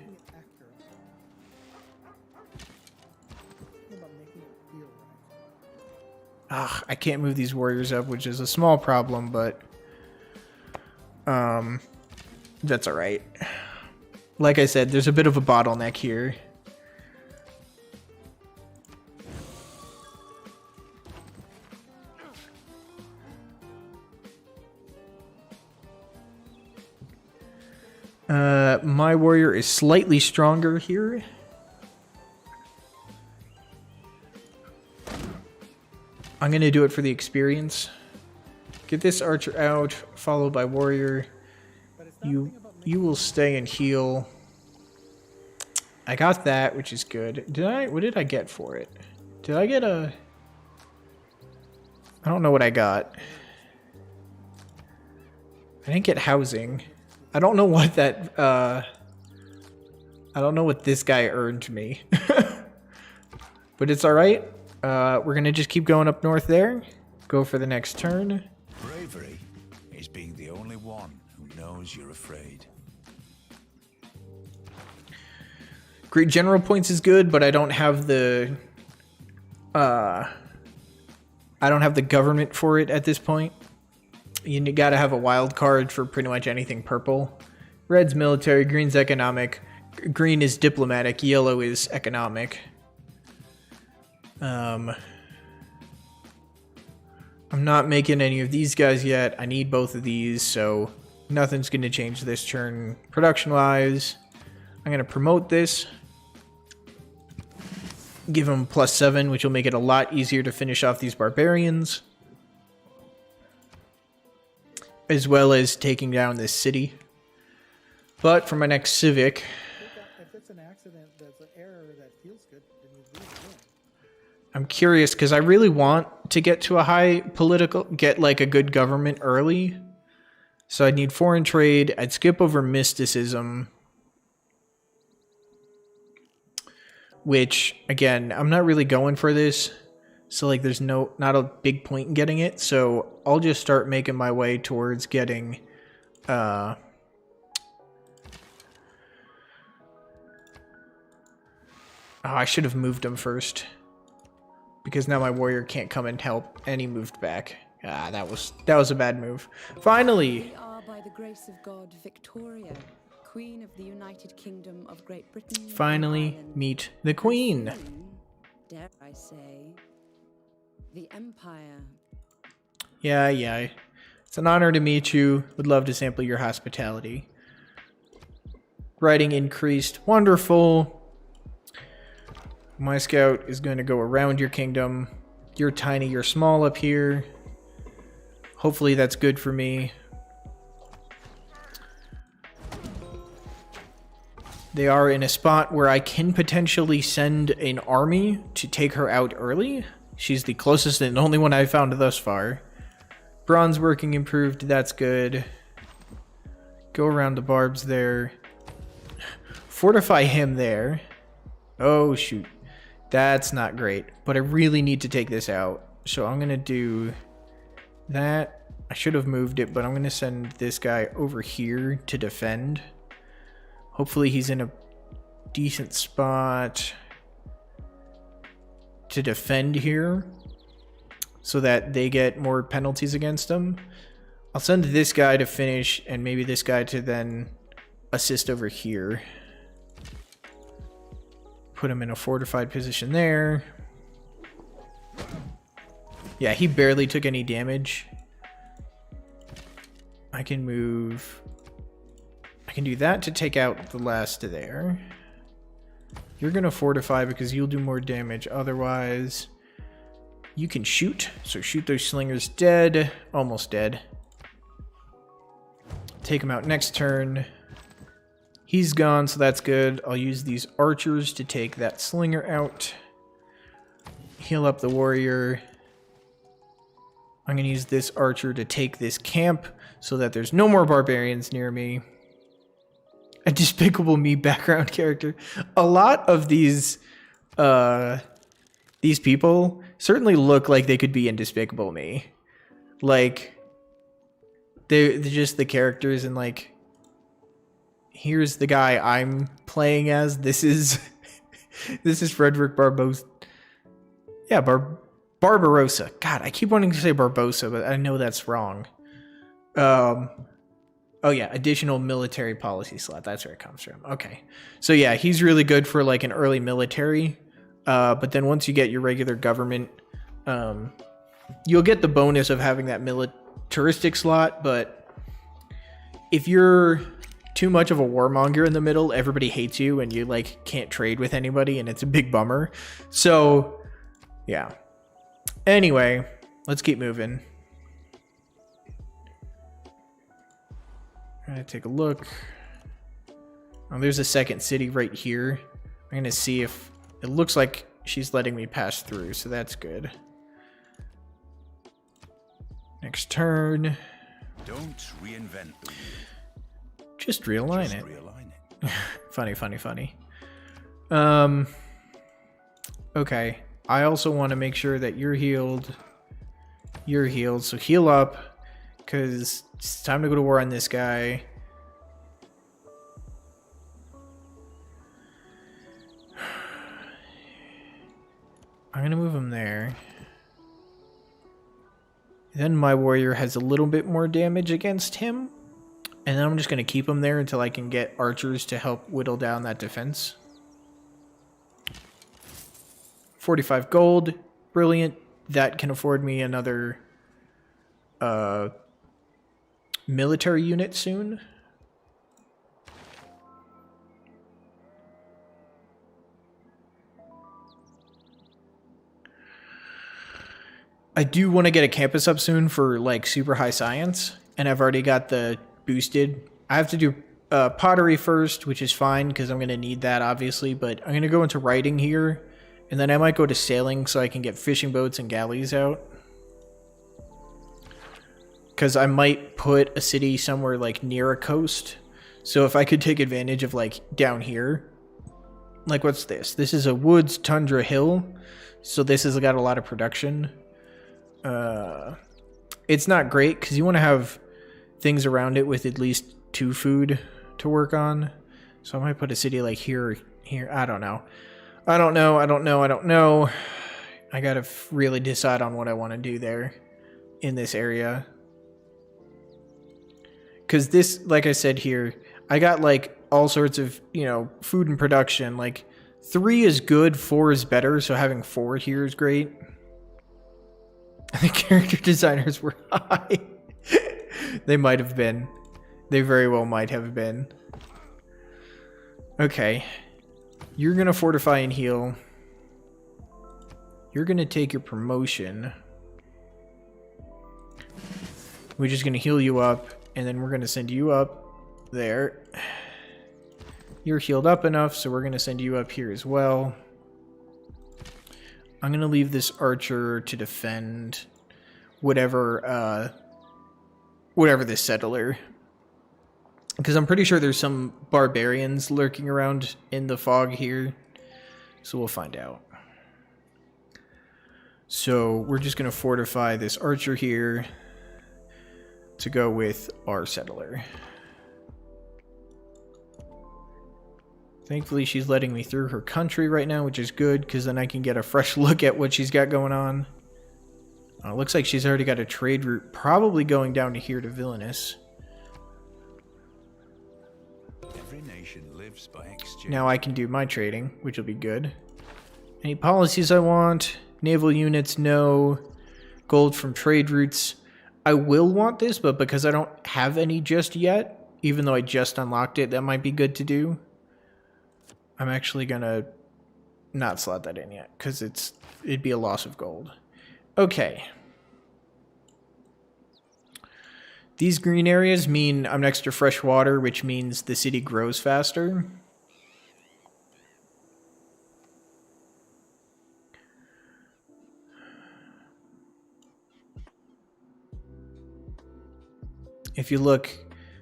Speaker 1: Ah, I can't move these warriors up, which is a small problem, but that's all right. Like I said, there's a bit of a bottleneck here. My warrior is slightly stronger here. I'm gonna do it for the experience. Get this archer out, followed by warrior. You will stay and heal. I got that, which is good. What did I get for it? Did I get a... I don't know what I got. I didn't get housing. I don't know what that, I don't know what this guy earned me. But it's alright. We're gonna just keep going up north there. Go for the next turn.
Speaker 2: Bravery is being the only one who knows you're afraid.
Speaker 1: Great general points is good, but I don't have the government for it at this point. You gotta have a wild card for pretty much anything purple. Red's military, green's economic, green is diplomatic, yellow is economic. I'm not making any of these guys yet. I need both of these, so nothing's gonna change this turn production-wise. I'm gonna promote this. Give him +7, which will make it a lot easier to finish off these barbarians. As well as taking down this city. But for my next civic...
Speaker 4: If it's an accident that's an error that feels good, then you leave it in.
Speaker 1: I'm curious, because I really want to get to a high political... Get, like, a good government early. So I'd need foreign trade. I'd skip over mysticism. Which, again, I'm not really going for this. So, like, there's not a big point in getting it. So I'll just start making my way towards getting... Oh, I should have moved him first. Because now my warrior can't come and help. And he moved back. Ah, that was a bad move. Finally!
Speaker 5: We are, by the grace of God, Victoria, Queen of the United Kingdom of Great Britain.
Speaker 1: Finally meet the Queen.
Speaker 5: Soon, dare I say, the Empire.
Speaker 1: Yeah. It's an honor to meet you. Would love to sample your hospitality. Writing increased. Wonderful. My scout is going to go around your kingdom. You're tiny, you're small up here. Hopefully that's good for me. They are in a spot where I can potentially send an army to take her out early. She's the closest and only one I've found thus far. Bronze working improved, that's good. Go around the barbs there. Fortify him there. Oh, shoot. That's not great. But I really need to take this out. So I'm going to do that. I should have moved it, but I'm going to send this guy over here to defend. Hopefully he's in a decent spot to defend here so that they get more penalties against them. I'll send this guy to finish and maybe this guy to then assist over here. Put him in a fortified position there. Yeah, he barely took any damage. I can move. I can do that to take out the last there. You're going to fortify because you'll do more damage. Otherwise, you can shoot. So shoot those slingers dead. Almost dead. Take him out next turn. He's gone, so that's good. I'll use these archers to take that slinger out. Heal up the warrior. I'm going to use this archer to take this camp so that there's no more barbarians near me. A Despicable Me background character. A lot of these people certainly look like they could be in Despicable Me. Like, they're just the characters, and like, here's the guy I'm playing as. This is Frederick Barbarossa. Yeah, Barbarossa. God, I keep wanting to say Barbossa, but I know that's wrong. Oh yeah, additional military policy slot. That's where it comes from. Okay. So yeah, he's really good for like an early military. But then once you get your regular government, you'll get the bonus of having that militaristic slot. But if you're too much of a warmonger in the middle, everybody hates you and you like can't trade with anybody, and it's a big bummer. So yeah. Anyway, let's keep moving. I'm gonna take a look. Oh, there's a second city right here. I'm gonna see if it looks like she's letting me pass through, so that's good. Next turn.
Speaker 2: Don't reinvent the wheel.
Speaker 1: Just realign
Speaker 2: Just
Speaker 1: it.
Speaker 2: realign it.
Speaker 1: Funny. Okay. I also want to make sure that you're healed. You're healed, so heal up, because it's time to go to war on this guy. I'm going to move him there. Then my warrior has a little bit more damage against him. And then I'm just going to keep him there until I can get archers to help whittle down that defense. 45 gold. Brilliant. That can afford me another military unit soon. I do want to get a campus up soon for like super high science, and I've already got the boosted. I have to do pottery first, which is fine because I'm going to need that obviously, but I'm going to go into writing here, and then I might go to sailing so I can get fishing boats and galleys out. Because I might put a city somewhere like near a coast. So if I could take advantage of like down here. Like what's this? This is a woods tundra hill. So this has got a lot of production. It's not great because you want to have things around it with at least 2 food to work on. So I might put a city like here or here. I don't know. I don't know. I gotta really decide on what I want to do there in this area. Because this, like I said here, I got like all sorts of, you know, food and production. Like 3 is good, 4 is better. So having 4 here is great. The character designers were high. They might have been. They very well might have been. Okay. You're going to fortify and heal. You're going to take your promotion. We're just going to heal you up. And then we're going to send you up there. You're healed up enough, so we're going to send you up here as well. I'm going to leave this archer to defend whatever this settler. Because I'm pretty sure there's some barbarians lurking around in the fog here. So we'll find out. So we're just going to fortify this archer here to go with our settler. Thankfully, she's letting me through her country right now, which is good, because then I can get a fresh look at what she's got going on. It looks like she's already got a trade route, probably going down to here to Villainous.
Speaker 2: Every nation lives by exchange.
Speaker 1: Now I can do my trading, which will be good. Any policies I want? Naval units, no. Gold from trade routes. I will want this, but because I don't have any just yet, even though I just unlocked it, that might be good to do. I'm actually gonna not slot that in yet, because it'd be a loss of gold. Okay. These green areas mean I'm next to fresh water, which means the city grows faster. If you look,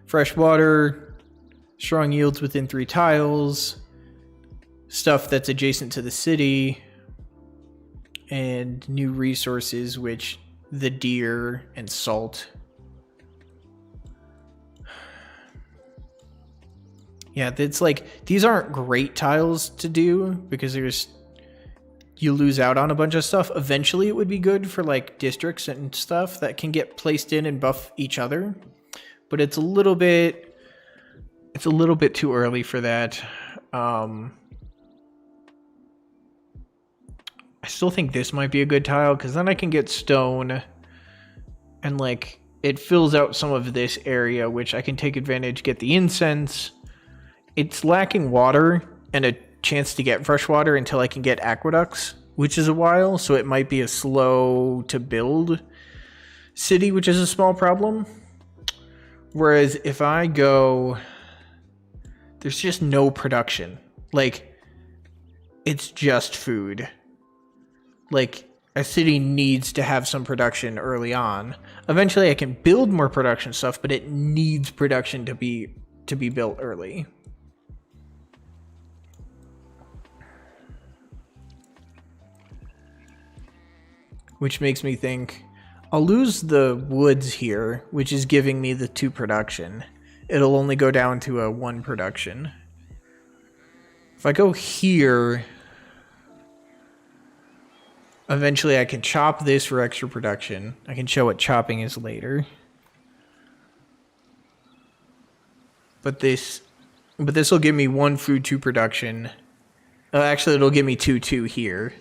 Speaker 1: fresh water, strong yields within 3 tiles, stuff that's adjacent to the city, and new resources, which the deer and salt. Yeah, it's like, these aren't great tiles to do because you lose out on a bunch of stuff. Eventually it would be good for like districts and stuff that can get placed in and buff each other, but it's a little bit too early for that. I still think this might be a good tile because then I can get stone and like it fills out some of this area, which I can take advantage, get the incense. It's lacking water and a chance to get fresh water until I can get aqueducts, which is a while, so it might be a slow to build city, which is a small problem. Whereas if I go, there's just no production. Like, it's just food. Like, a city needs to have some production early on. Eventually I can build more production stuff, but it needs production to be built early. Which makes me think I'll lose the woods here, which is giving me the 2 production. It'll only go down to a 1 production. If I go here, eventually I can chop this for extra production. I can show what chopping is later. But this will give me 1 food, 2 production. Actually, it'll give me 2 here.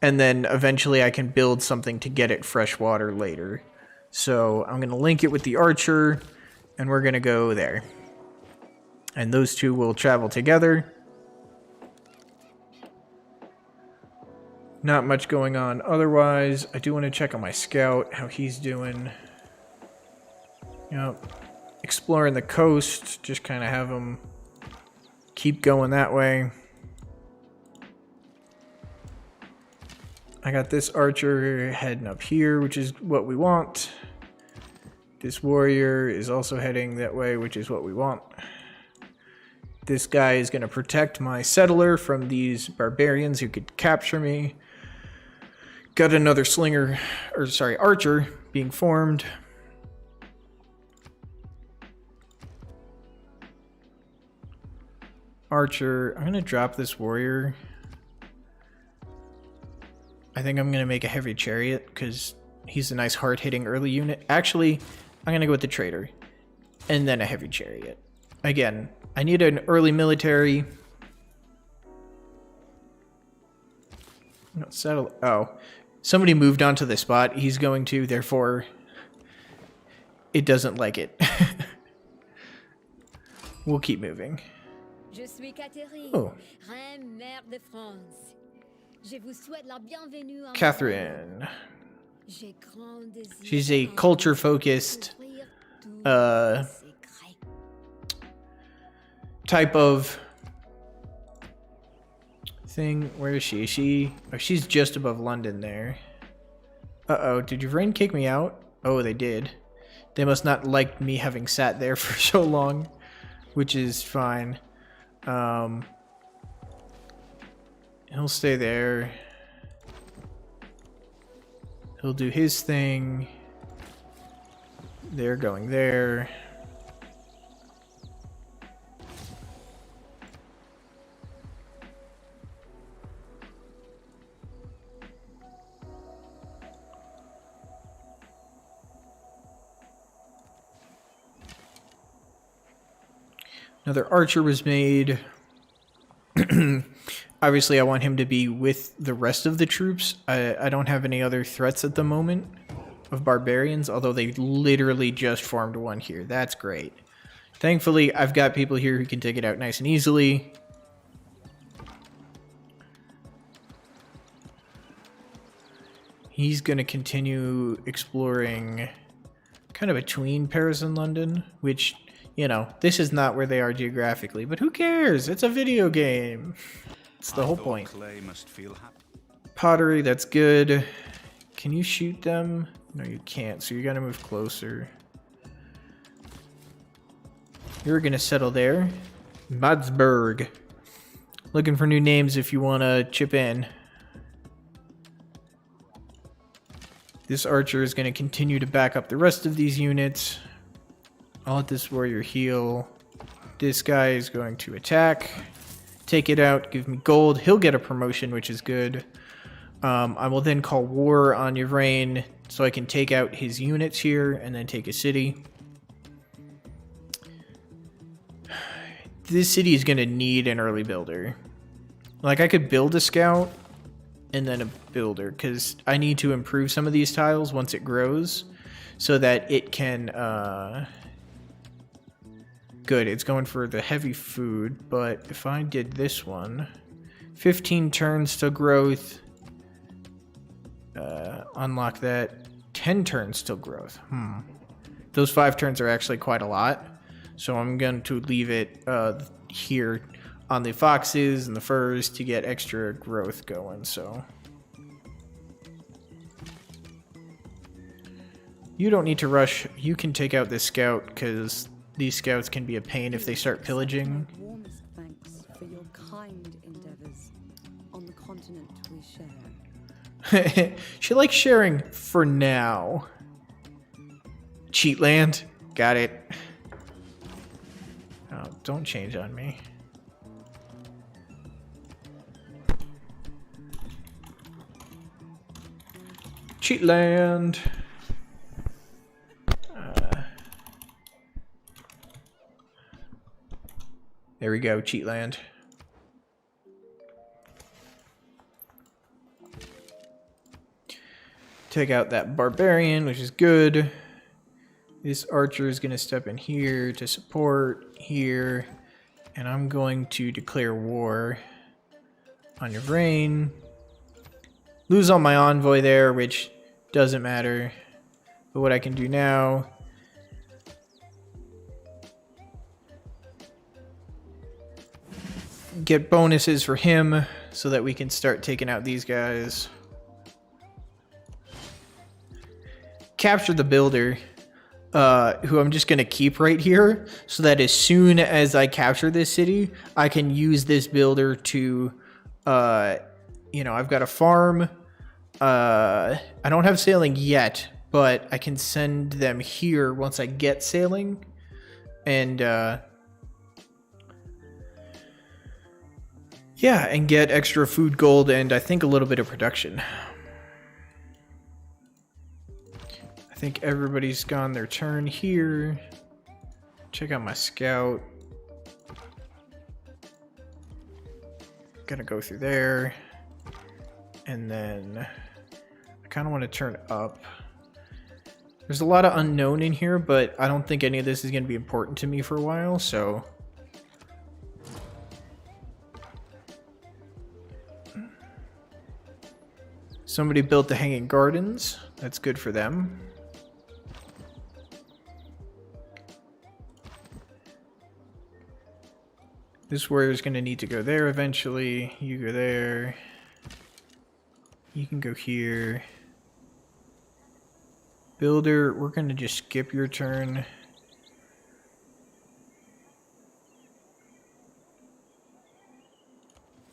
Speaker 1: And then eventually I can build something to get it fresh water later. So I'm going to link it with the archer, and we're going to go there. And those 2 will travel together. Not much going on otherwise. I do want to check on my scout, how he's doing. Yep. Exploring the coast, just kind of have him keep going that way. I got this archer heading up here, which is what we want. This warrior is also heading that way, which is what we want. This guy is going to protect my settler from these barbarians who could capture me. Got another archer being formed. Archer, I'm going to drop this warrior. I think I'm going to make a heavy chariot because he's a nice hard-hitting early unit. Actually, I'm going to go with the trader and then a heavy chariot. Again, I need an early military. No, settle. Oh, somebody moved onto the spot he's going to, therefore it doesn't like it. We'll keep moving.
Speaker 6: Je suis Catherine,
Speaker 1: Oh.
Speaker 6: reine mère de France. Je vous souhaite la bienvenue en
Speaker 1: Catherine.
Speaker 6: J'ai grand désir
Speaker 1: She's a culture-focused
Speaker 6: d'ouvrir tous les secrets.
Speaker 1: type of thing. Where is she? Oh, she's just above London there. Uh-oh, did Ukraine kick me out? Oh, they did. They must not like me having sat there for so long, which is fine. He'll stay there. He'll do his thing. They're going there. Another archer was made. Obviously, I want him to be with the rest of the troops. I don't have any other threats at the moment of barbarians, although they literally just formed one here. That's great. Thankfully, I've got people here who can take it out nice and easily. He's going to continue exploring kind of between Paris and London, which, you know, this is not where they are geographically, but who cares? It's a video game. It's the whole point.
Speaker 2: Clay must feel happy.
Speaker 1: Pottery, that's good. Can you shoot them? No, you can't, so you gotta move closer. You're gonna settle there. Madsburg. Looking for new names if you wanna chip in. This archer is gonna continue to back up the rest of these units. I'll let this warrior heal. This guy is going to attack. Take it out, give me gold. He'll get a promotion, which is good. I will then call war on Yvrain so I can take out his units here and then take a city. This city is going to need an early builder. Like, I could build a scout and then a builder, because I need to improve some of these tiles once it grows so that it can... Good, it's going for the heavy food, but if I did this one, 15 turns to growth, unlock that, 10 turns to growth. Those 5 turns are actually quite a lot, so I'm going to leave it here on the foxes and the furs to get extra growth going. So you don't need to rush. You can take out this scout, because these scouts can be a pain if they start pillaging.
Speaker 5: My warmest thanks for your kind endeavors on the continent we share.
Speaker 1: She likes sharing for now. Cheat land. Got it. Oh, don't change on me. Cheat land. There we go, cheat land. Take out that barbarian, which is good. This archer is going to step in here to support here. And I'm going to declare war on Yvrain. Lose on my envoy there, which doesn't matter. But what I can do now... get bonuses for him so that we can start taking out these guys. Capture the builder, who I'm just going to keep right here, so that as soon as I capture this city, I can use this builder to, you know, I've got a farm. I don't have sailing yet, but I can send them here once I get sailing. And, yeah, and get extra food gold and I think a little bit of production. I think everybody's gone their turn here. Check out my scout. Gonna go through there. And then I kind of want to turn up. There's a lot of unknown in here, but I don't think any of this is going to be important to me for a while, so... Somebody built the Hanging Gardens. That's good for them. This warrior's going to need to go there eventually. You go there. You can go here. Builder, we're going to just skip your turn.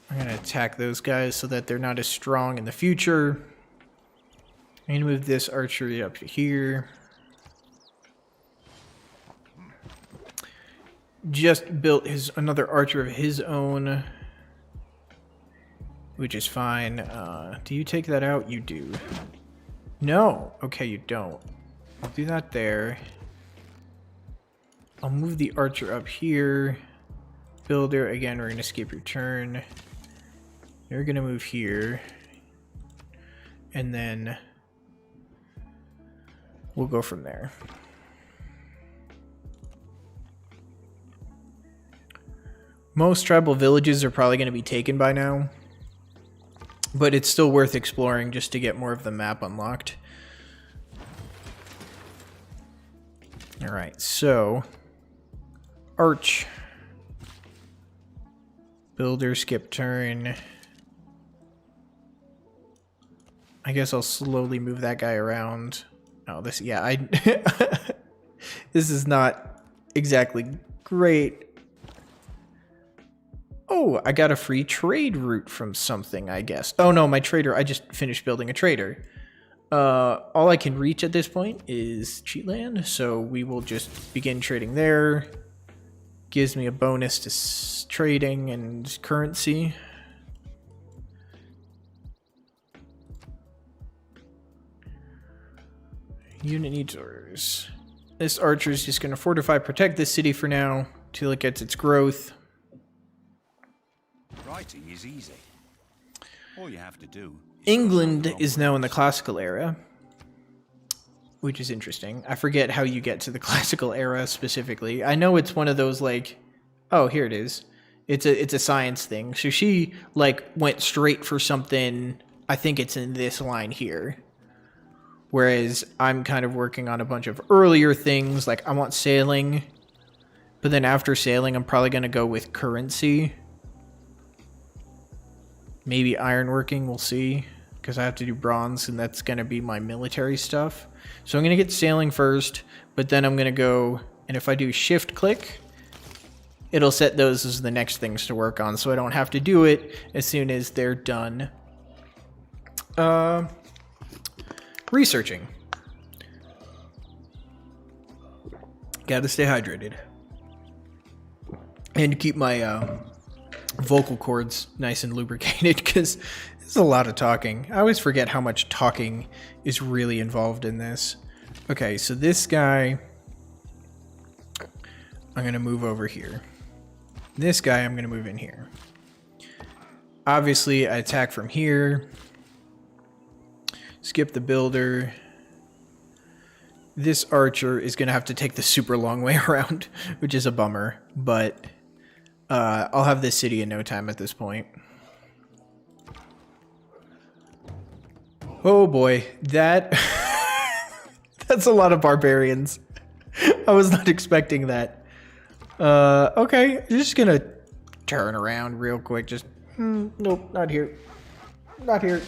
Speaker 1: I'm going to attack those guys so that they're not as strong in the future. I'm going to move this archery up to here. Just built another archer of his own, which is fine. Do you take that out? You do. No. Okay, you don't. I'll do that there. I'll move the archer up here. Builder, again, we're going to skip your turn. You're going to move here. And then we'll go from there. Most tribal villages are probably going to be taken by now, but it's still worth exploring just to get more of the map unlocked. Alright, so Arch. Builder, skip turn. I guess I'll slowly move that guy around. Oh, this, yeah, this is not exactly great. Oh, I got a free trade route from something, I guess. Oh no, my trader, I just finished building a trader. All I can reach at this point is cheat land, so we will just begin trading there. Gives me a bonus to trading and currency. Unit needs orders. This archer is just going to fortify, protect this city for now till it gets its growth.
Speaker 2: Writing is easy. All you have to do.
Speaker 1: England is now in the classical era, which is interesting. I forget how you get to the classical era specifically. I know it's one of those like, oh, here it is. It's a science thing. So she like went straight for something. I think it's in this line here. Whereas I'm kind of working on a bunch of earlier things. Like I want sailing, but then after sailing, I'm probably going to go with currency. Maybe ironworking, we'll see, because I have to do bronze, and that's going to be my military stuff. So I'm going to get sailing first, but then I'm going to go, and if I do shift click, it'll set those as the next things to work on, so I don't have to do it as soon as they're done. Researching. Gotta stay hydrated. And keep my vocal cords nice and lubricated, because there's a lot of talking. I always forget how much talking is really involved in this. Okay, so this guy, I'm going to move over here. This guy, I'm going to move in here. Obviously, I attack from here. Skip the builder. This archer is going to have to take the super long way around, which is a bummer, but I'll have this city in no time at this point. Oh boy, that's a lot of barbarians. I was not expecting that. Okay, just gonna turn around real quick. Just, nope, not here. Not here.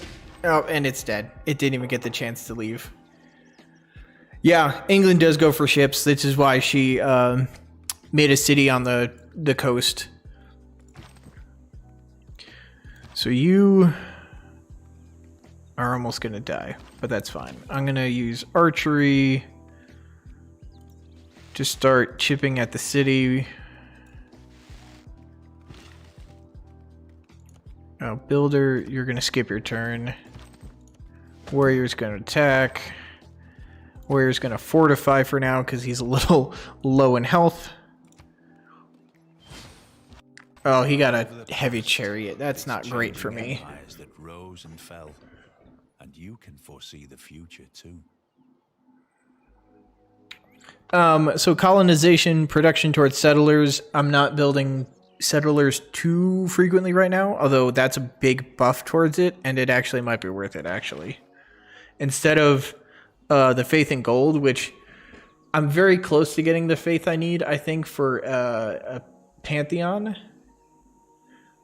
Speaker 1: Oh, and it's dead. It didn't even get the chance to leave. Yeah, England does go for ships. This is why she made a city on the coast. So you are almost gonna die, but that's fine. I'm gonna use archery to start chipping at the city. Oh, builder, you're gonna skip your turn. Warrior's gonna attack. Warrior's gonna fortify for now because he's a little low in health. Oh, he got a heavy chariot. That's not great for me.
Speaker 2: That rose and fell, and you can foresee the future too.
Speaker 1: So colonization, production towards settlers. I'm not building settlers too frequently right now, although that's a big buff towards it, and it actually might be worth it, actually. Instead of the faith in gold, which I'm very close to getting the faith I need, I think, for a pantheon,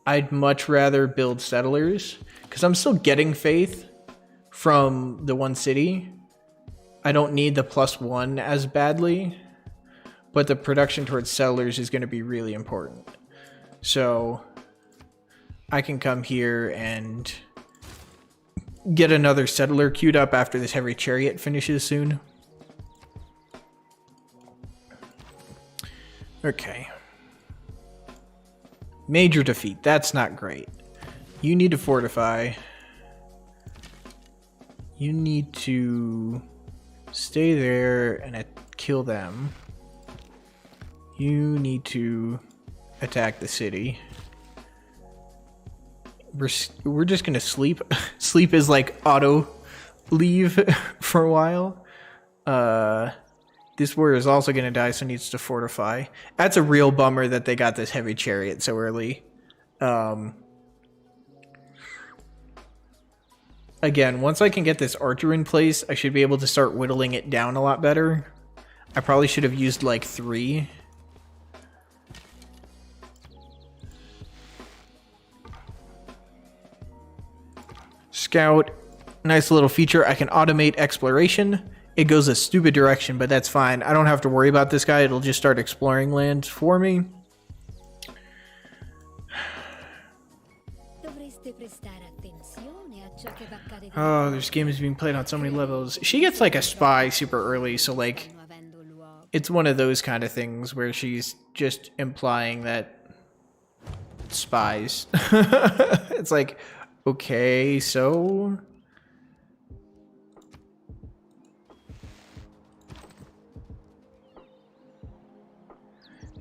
Speaker 1: I'd much rather build settlers, because I'm still getting faith from the one city. I don't need the +1 as badly, but the production towards settlers is going to be really important. So I can come here and get another settler queued up after this heavy chariot finishes soon. Okay. Major defeat. That's not great. You need to fortify. You need to stay there and kill them. You need to attack the city. We're just gonna sleep. Sleep is like auto leave for a while. This warrior is also gonna die, so needs to fortify. That's a real bummer that they got this heavy chariot so early. Again, once I can get this archer in place, I should be able to start whittling it down a lot better. I probably should have used like 3. Scout, nice little feature. I can automate exploration. It goes a stupid direction, but that's fine. I don't have to worry about this guy. It'll just start exploring lands for me. Oh, this game is being played on so many levels. She gets like a spy super early, so like it's one of those kind of things where she's just implying that spies. It's like, okay, so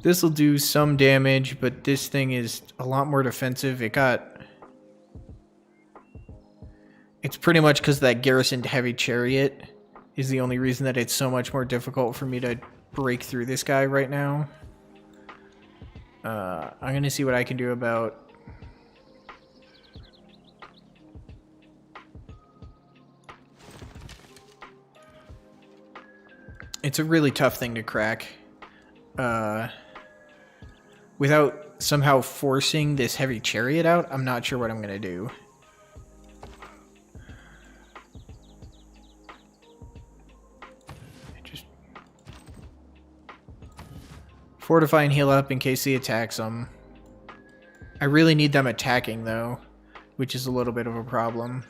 Speaker 1: this will do some damage, but this thing is a lot more defensive. It's pretty much because that garrisoned heavy chariot is the only reason that it's so much more difficult for me to break through this guy right now. I'm going to see what I can do about... It's a really tough thing to crack. Without somehow forcing this heavy chariot out, I'm not sure what I'm going to do. Fortify and heal up in case he attacks them. I really need them attacking, though, which is a little bit of a problem.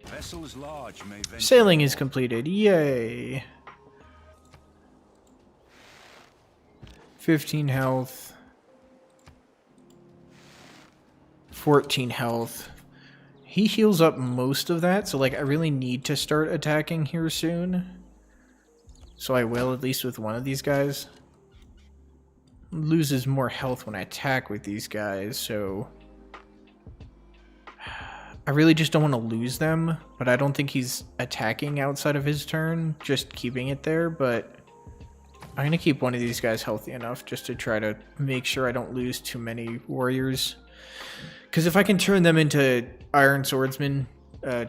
Speaker 2: Vessels large may venture.
Speaker 1: Sailing is completed. Yay! 15 health. 14 health. He heals up most of that, so like I really need to start attacking here soon. So I will, at least with one of these guys. Loses more health when I attack with these guys, so I really just don't want to lose them, but I don't think he's attacking outside of his turn, just keeping it there, but I'm going to keep one of these guys healthy enough just to try to make sure I don't lose too many warriors. Because if I can turn them into iron swordsmen,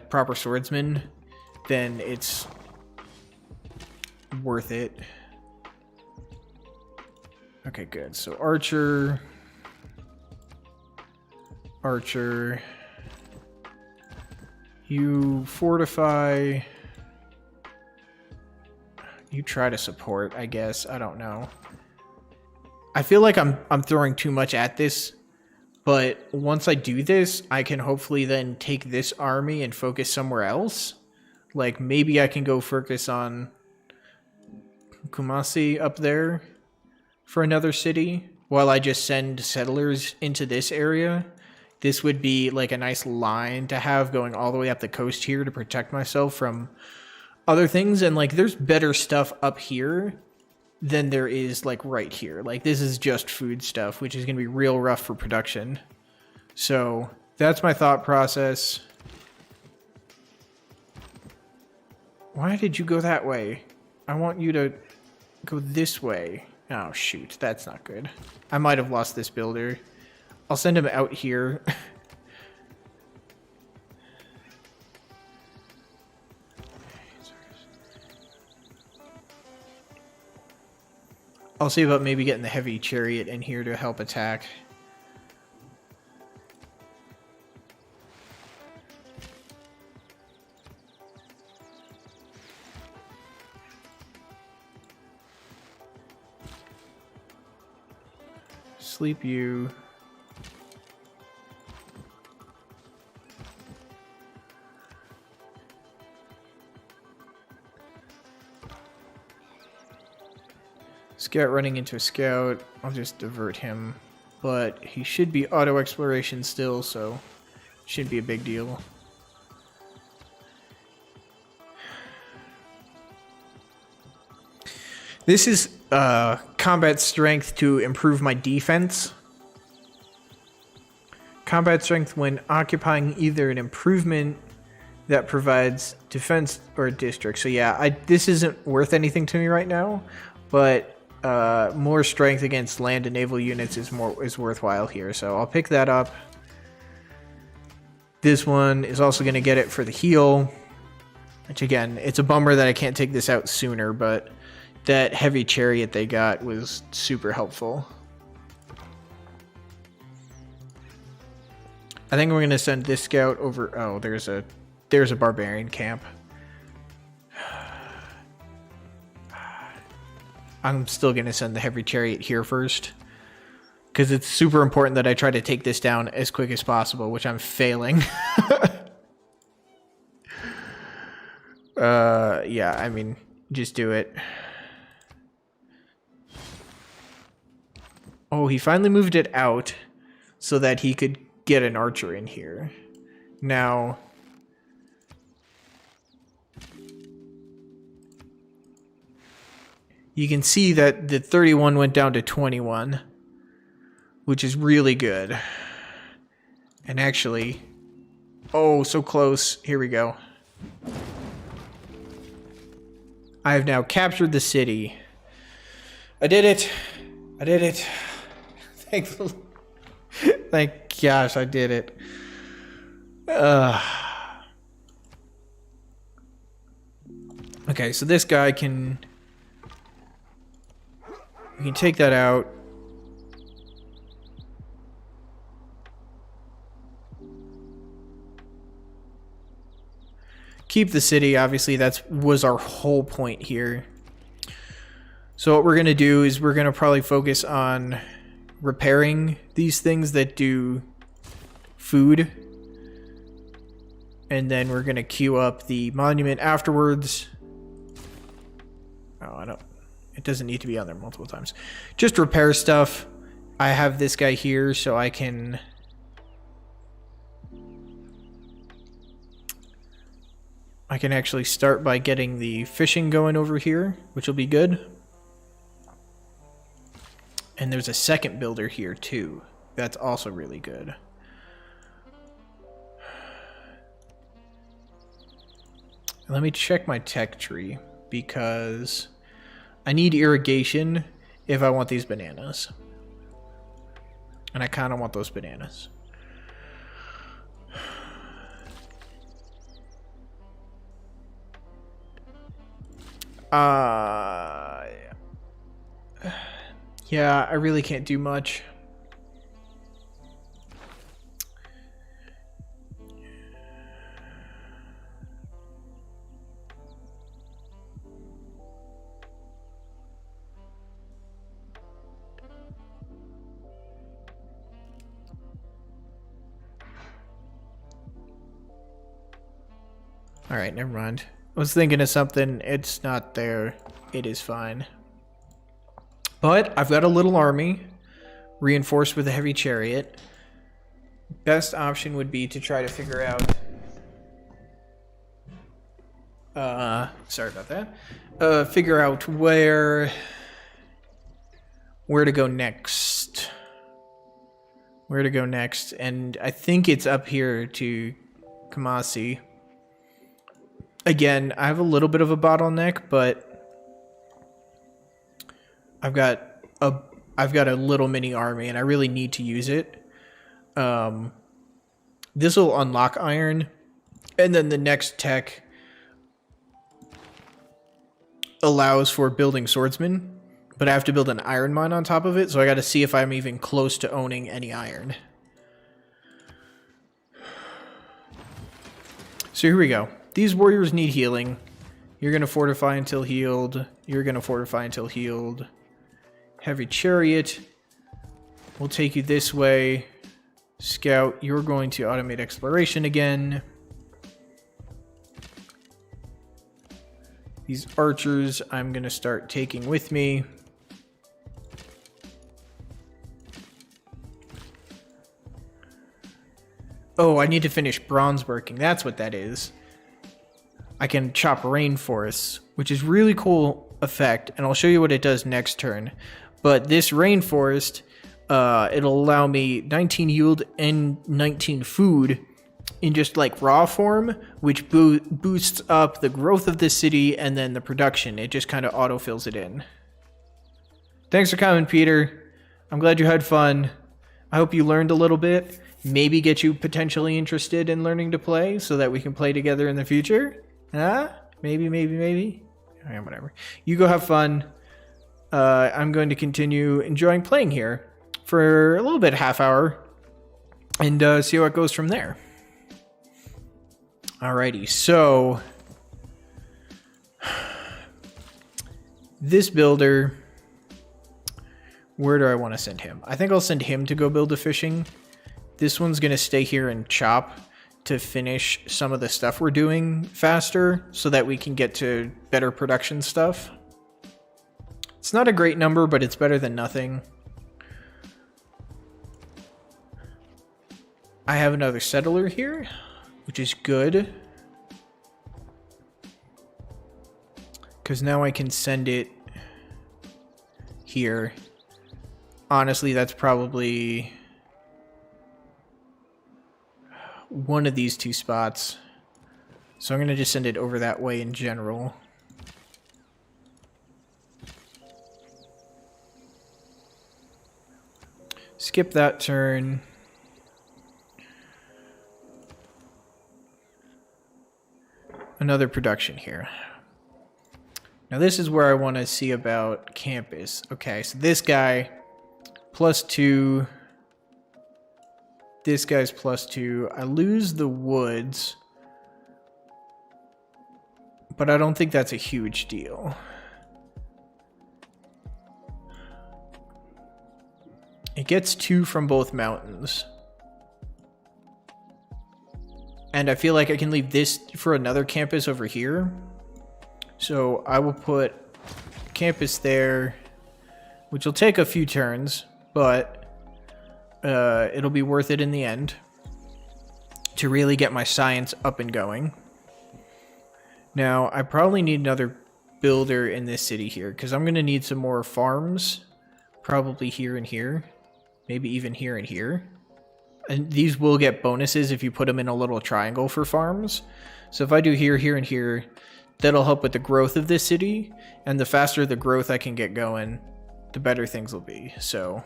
Speaker 1: proper swordsmen, then it's worth it. Okay, good. So Archer. Archer. You fortify. You try to support, I guess. I don't know. I feel like I'm throwing too much at this, but once I do this, I can hopefully then take this army and focus somewhere else. Like maybe I can go focus on Kumasi up there for another city while I just send settlers into this area. This would be like a nice line to have going all the way up the coast here to protect myself from other things. And like there's better stuff up here than there is like right here. Like this is just food stuff, which is going to be real rough for production. So that's my thought process. Why did you go that way? I want you to go this way. Oh, shoot. That's not good. I might have lost this builder. I'll send him out here. I'll see about maybe getting the heavy chariot in here to help attack. Sleep you. Scout running into a scout. I'll just divert him. But he should be auto exploration still, so shouldn't be a big deal. This is combat strength to improve my defense. Combat strength when occupying either an improvement that provides defense or a district. So yeah, this isn't worth anything to me right now, but more strength against land and naval units is worthwhile here. So I'll pick that up. This one is also going to get it for the heal, which again, it's a bummer that I can't take this out sooner, but that heavy chariot they got was super helpful. I think we're going to send this scout over. Oh, there's a barbarian camp. I'm still going to send the heavy chariot here first, because it's super important that I try to take this down as quick as possible, which I'm failing. Yeah, I mean, just do it. Oh, he finally moved it out so that he could get an archer in here. Now, you can see that the 31 went down to 21, which is really good. And actually, oh, so close. Here we go. I have now captured the city. I did it. I did it. Thankfully. Thank gosh, I did it. Okay, so this guy can... We can take that out. Keep the city, obviously, that was our whole point here. So what we're going to do is we're going to probably focus on repairing these things that do food. And then we're going to queue up the monument afterwards. Oh, I don't... It doesn't need to be on there multiple times. Just repair stuff. I have this guy here so I can... I can actually start by getting the fishing going over here, which will be good. And there's a second builder here too. That's also really good. Let me check my tech tree because I need irrigation if I want these bananas. And I kind of want those bananas. Yeah, I really can't do much. All right, never mind. I was thinking of something. It's not there. It is fine. But I've got a little army reinforced with a heavy chariot. Best option would be to try to figure out... sorry about that. Figure out where to go next. Where to go next. And I think it's up here to Kamasi. Again, I have a little bit of a bottleneck, but I've got a little mini army, and I really need to use it. This will unlock iron, and then the next tech allows for building swordsmen, but I have to build an iron mine on top of it, so I got to see if I'm even close to owning any iron. So here we go. These warriors need healing. You're going to fortify until healed. You're going to fortify until healed. Heavy chariot. We'll take you this way. Scout, you're going to automate exploration again. These archers I'm going to start taking with me. Oh, I need to finish bronze working. That's what that is. I can chop rainforests, which is really cool effect, and I'll show you what it does next turn. But this rainforest, it'll allow me 19 yield and 19 food in just like raw form, which boosts up the growth of this city and then the production. It just kind of auto fills it in. Thanks for coming, Peter. I'm glad you had fun. I hope you learned a little bit. Maybe get you potentially interested in learning to play so that we can play together in the future. Huh? Maybe. Yeah, whatever. You go have fun. I'm going to continue enjoying playing here for a little bit, half hour, and see how it goes from there. Alrighty, so this builder, where do I want to send him? I think I'll send him to go build the fishing. This one's going to stay here and chop to finish some of the stuff we're doing faster so that we can get to better production stuff. It's not a great number, but it's better than nothing. I have another settler here, which is good, because now I can send it here. Honestly, that's probably one of these two spots, so I'm going to just send it over that way in general. Skip that turn. Another production here. Now this is where I want to see about campus. Okay, so this guy +2. This guy's +2. I lose the woods, but I don't think that's a huge deal. It gets 2 from both mountains. And I feel like I can leave this for another campus over here. So I will put campus there, which will take a few turns, but it'll be worth it in the end to really get my science up and going. Now, I probably need another builder in this city here, because I'm going to need some more farms, probably here and here, maybe even here and here. And these will get bonuses if you put them in a little triangle for farms. So if I do here, here, and here, that'll help with the growth of this city. And the faster the growth I can get going, the better things will be. So,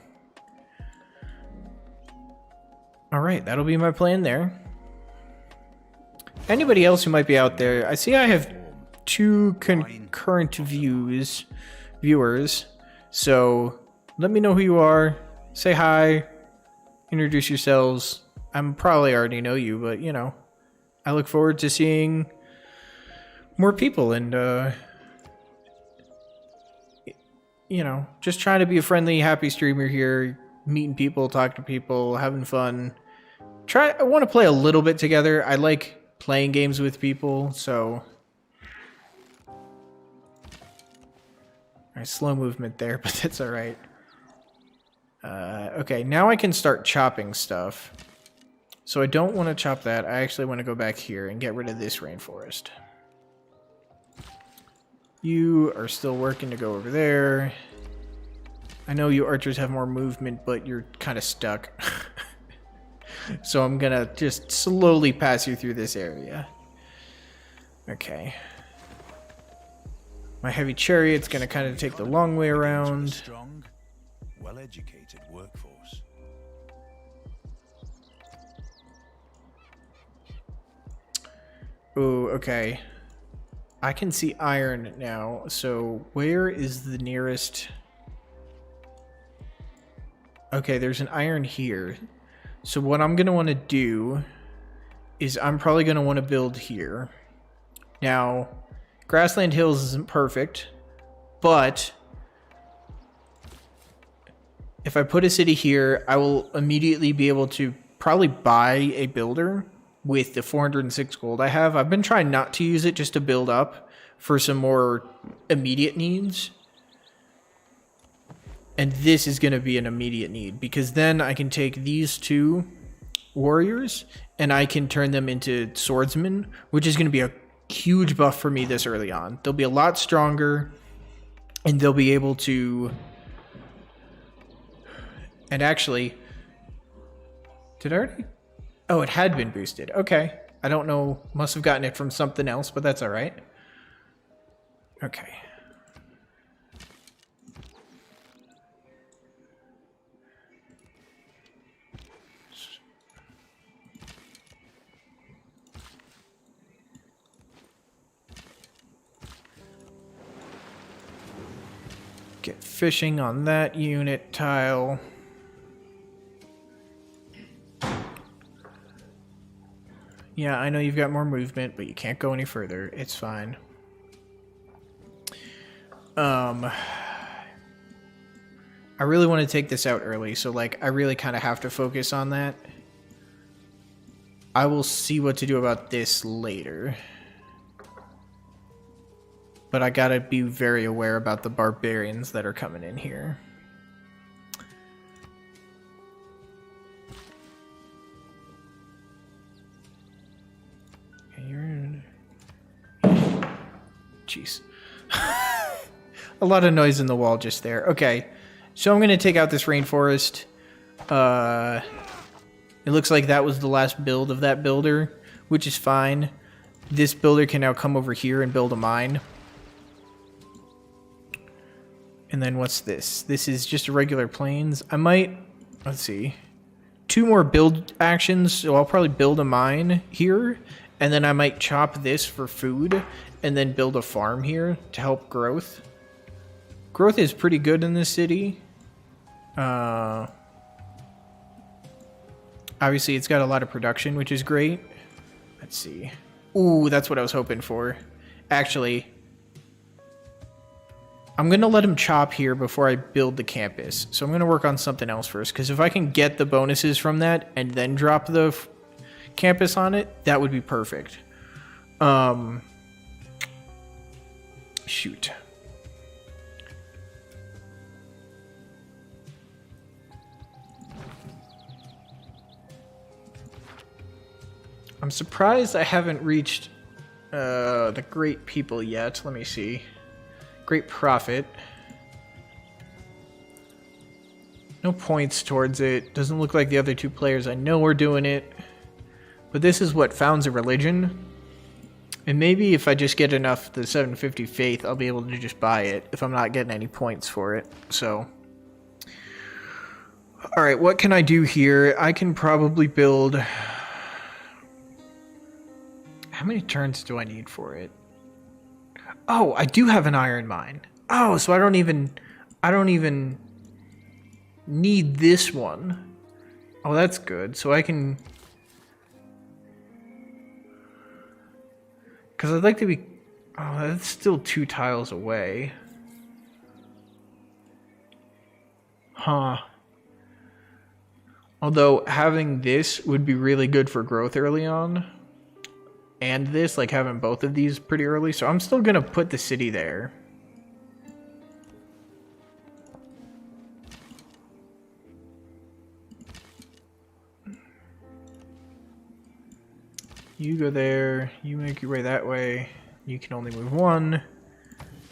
Speaker 1: all right, that'll be my plan there. Anybody else who might be out there, I see I have 2 concurrent viewers. So let me know who you are. Say hi. Introduce yourselves. I'm probably already know you, but you know, I look forward to seeing more people and you know, just trying to be a friendly, happy streamer here, meeting people, talking to people, having fun. I want to play a little bit together. I like playing games with people, so alright, slow movement there, but that's alright. Okay, now I can start chopping stuff. So I don't want to chop that. I actually want to go back here and get rid of this rainforest. You are still working to go over there. I know you archers have more movement, but you're kind of stuck. So I'm gonna just slowly pass you through this area. Okay. My heavy chariot's gonna kind of take the long way around.
Speaker 2: Strong, well-educated workforce.
Speaker 1: Oh, okay. I can see iron now. So where is the nearest? Okay, there's an iron here. So what I'm going to want to do is I'm probably going to want to build here. Now, Grassland Hills isn't perfect, but if I put a city here, I will immediately be able to probably buy a builder with the 406 gold I have. I've been trying not to use it just to build up for some more immediate needs. And this is going to be an immediate need, because then I can take these 2 warriors and I can turn them into swordsmen, which is going to be a huge buff for me this early on. They'll be a lot stronger, and they'll be able to... And actually... Did I already... Oh, it had been boosted. Okay. I don't know. Must have gotten it from something else, but that's alright. Okay. Get fishing on that unit tile. Yeah, I know you've got more movement, but you can't go any further. It's fine. I really want to take this out early, so like I really kind of have to focus on that. I will see what to do about this later. But I gotta be very aware about the barbarians that are coming in here. Jeez. A lot of noise in the wall just there. Okay, so I'm going to take out this rainforest. It looks like that was the last build of that builder, which is fine. This builder can now come over here and build a mine. And then what's this? This is just a regular plains. I might, let's see, 2 more build actions. So I'll probably build a mine here, and then I might chop this for food, and then build a farm here to help growth. Growth is pretty good in this city. Obviously, it's got a lot of production, which is great. Let's see. Ooh, that's what I was hoping for. Actually, I'm going to let him chop here before I build the campus. So I'm going to work on something else first, because if I can get the bonuses from that and then drop the campus on it, that would be perfect. Shoot. I'm surprised I haven't reached the Great People yet. Let me see. Great Prophet. No points towards it. Doesn't look like the other 2 players I know are doing it. But this is what founds a religion. And maybe if I just get enough the 750 faith, I'll be able to just buy it if I'm not getting any points for it. So, alright, what can I do here? I can probably build... How many turns do I need for it? Oh, I do have an iron mine. Oh, so I don't even need this one. Oh, that's good. So I can... Because I'd like to be... Oh, that's still 2 tiles away. Huh. Although having this would be really good for growth early on. And this, like having both of these pretty early. So I'm still going to put the city there. You go there, you make your way that way. You can only move 1.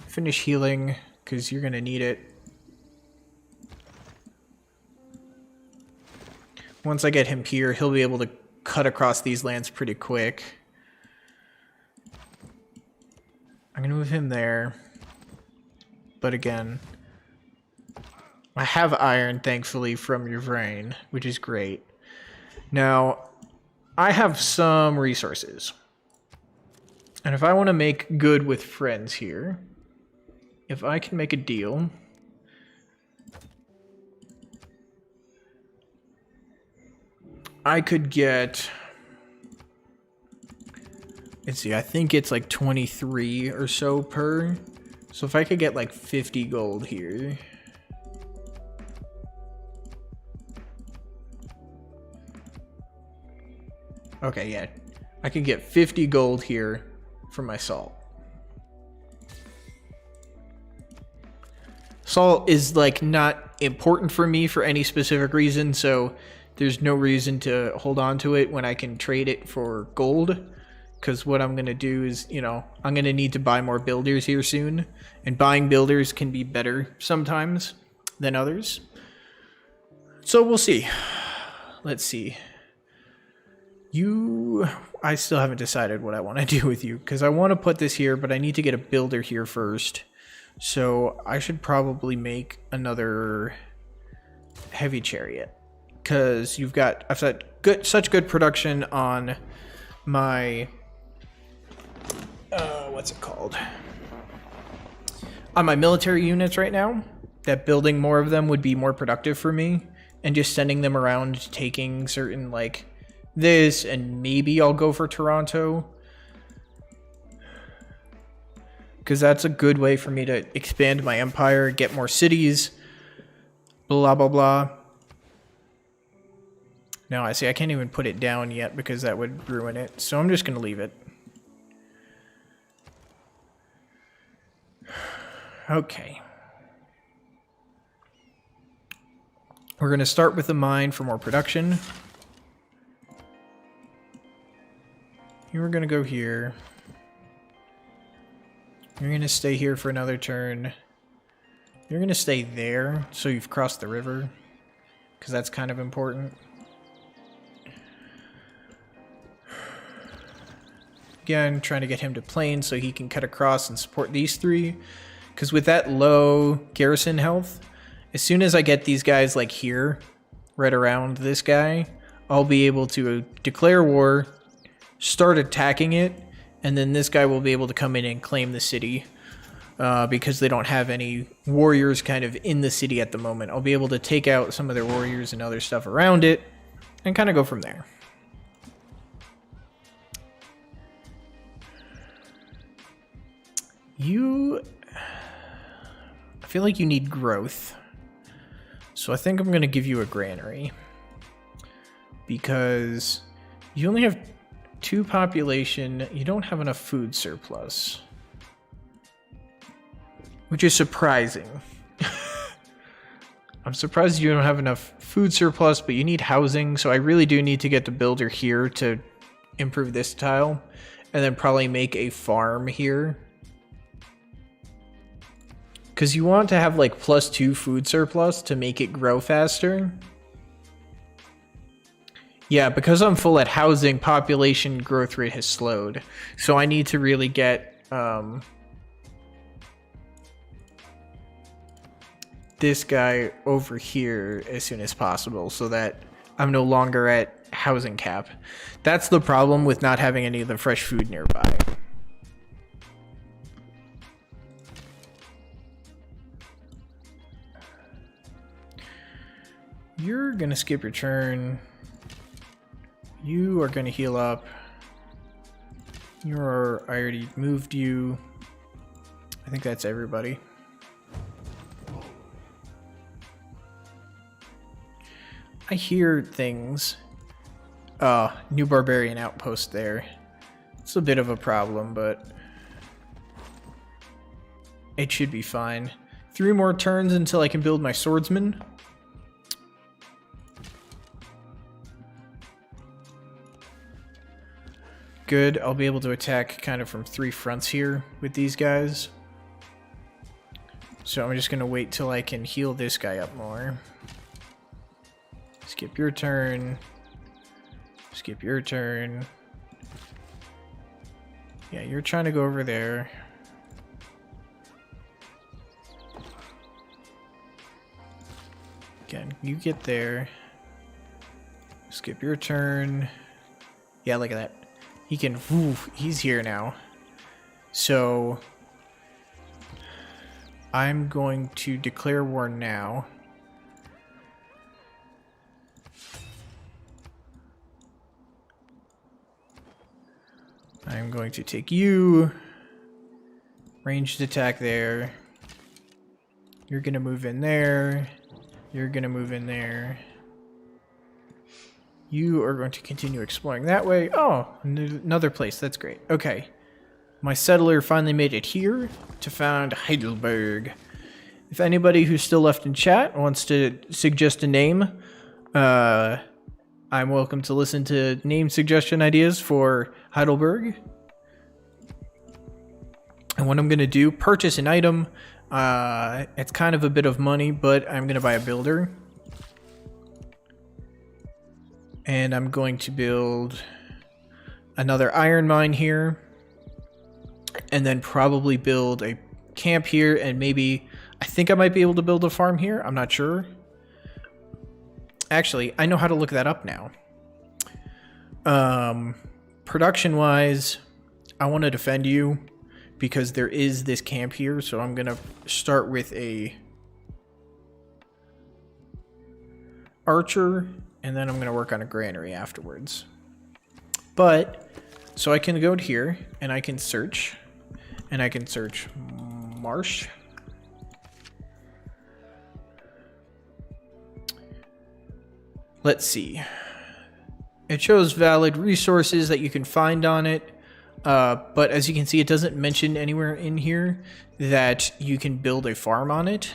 Speaker 1: Finish healing, because you're going to need it. Once I get him here, he'll be able to cut across these lands pretty quick. I'm going to move him there. But again, I have iron, thankfully, from your brain, which is great. Now, I have some resources. And if I want to make good with friends here, if I can make a deal, I could get, let's see, I think it's like 23 or so per. So if I could get like 50 gold here. Okay, yeah. I could get 50 gold here for my salt. Salt is like not important for me for any specific reason, so there's no reason to hold on to it when I can trade it for gold. because what I'm going to do is, you know, I'm going to need to buy more builders here soon, and buying builders can be better sometimes than others. So we'll see. Let's see. I still haven't decided what I want to do with you, because I want to put this here, but I need to get a builder here first. So I should probably make another heavy chariot, because I've had such good production on my what's it called? On my military units right now, that building more of them would be more productive for me, and just sending them around taking certain, like this, and maybe I'll go for Toronto, because that's a good way for me to expand my empire, get more cities, blah blah blah. Now I see I can't even put it down yet because that would ruin it, so I'm just gonna leave it. Okay. We're gonna start with the mine for more production. You're gonna go here. You're gonna stay here for another turn. You're gonna stay there, so you've crossed the river, because that's kind of important. Again, trying to get him to plane so he can cut across and support these three. Because with that low garrison health, as soon as I get these guys like here, right around this guy, I'll be able to declare war, start attacking it, and then this guy will be able to come in and claim the city. Because they don't have any warriors kind of in the city at the moment. I'll be able to take out some of their warriors and other stuff around it, and kind of go from there. I feel like you need growth. So I think I'm going to give you a granary. Because you only have 2 population, you don't have enough food surplus. Which is surprising. I'm surprised you don't have enough food surplus, but you need housing, so I really do need to get the builder here to improve this tile. And then probably make a farm here. Because you want to have like +2 food surplus to make it grow faster. Yeah, because I'm full at housing, population growth rate has slowed. So I need to really get this guy over here as soon as possible so that I'm no longer at housing cap. That's the problem with not having any of the fresh food nearby. You're gonna skip your turn. You are gonna heal up. I already moved you. I think that's everybody. I hear things. New barbarian outpost there. It's a bit of a problem, but it should be fine. 3 more turns until I can build my swordsman. Good, I'll be able to attack kind of from 3 fronts here with these guys. So I'm just gonna wait till I can heal this guy up more. Skip your turn. Skip your turn. Yeah, you're trying to go over there. Again, you get there. Skip your turn. Yeah, look at that. He can, he's here now. So I'm going to declare war now. I'm going to take you. Ranged attack there. You're going to move in there. You're going to move in there. You are going to continue exploring that way. Oh, another place. That's great. Okay. My settler finally made it here to found Heidelberg. If anybody who's still left in chat wants to suggest a name, I'm welcome to listen to name suggestion ideas for Heidelberg. And what I'm going to do, purchase an item. It's kind of a bit of money, but I'm going to buy a builder. And I'm going to build another iron mine here. And then probably build a camp here. And maybe, I think I might be able to build a farm here. I'm not sure. Actually, I know how to look that up now. Production-wise, I want to defend you because there is this camp here. So I'm going to start with a archer, and then I'm going to work on a granary afterwards. But, so I can go to here, and I can search. And I can search marsh. Let's see. It shows valid resources that you can find on it. But as you can see, it doesn't mention anywhere in here that you can build a farm on it,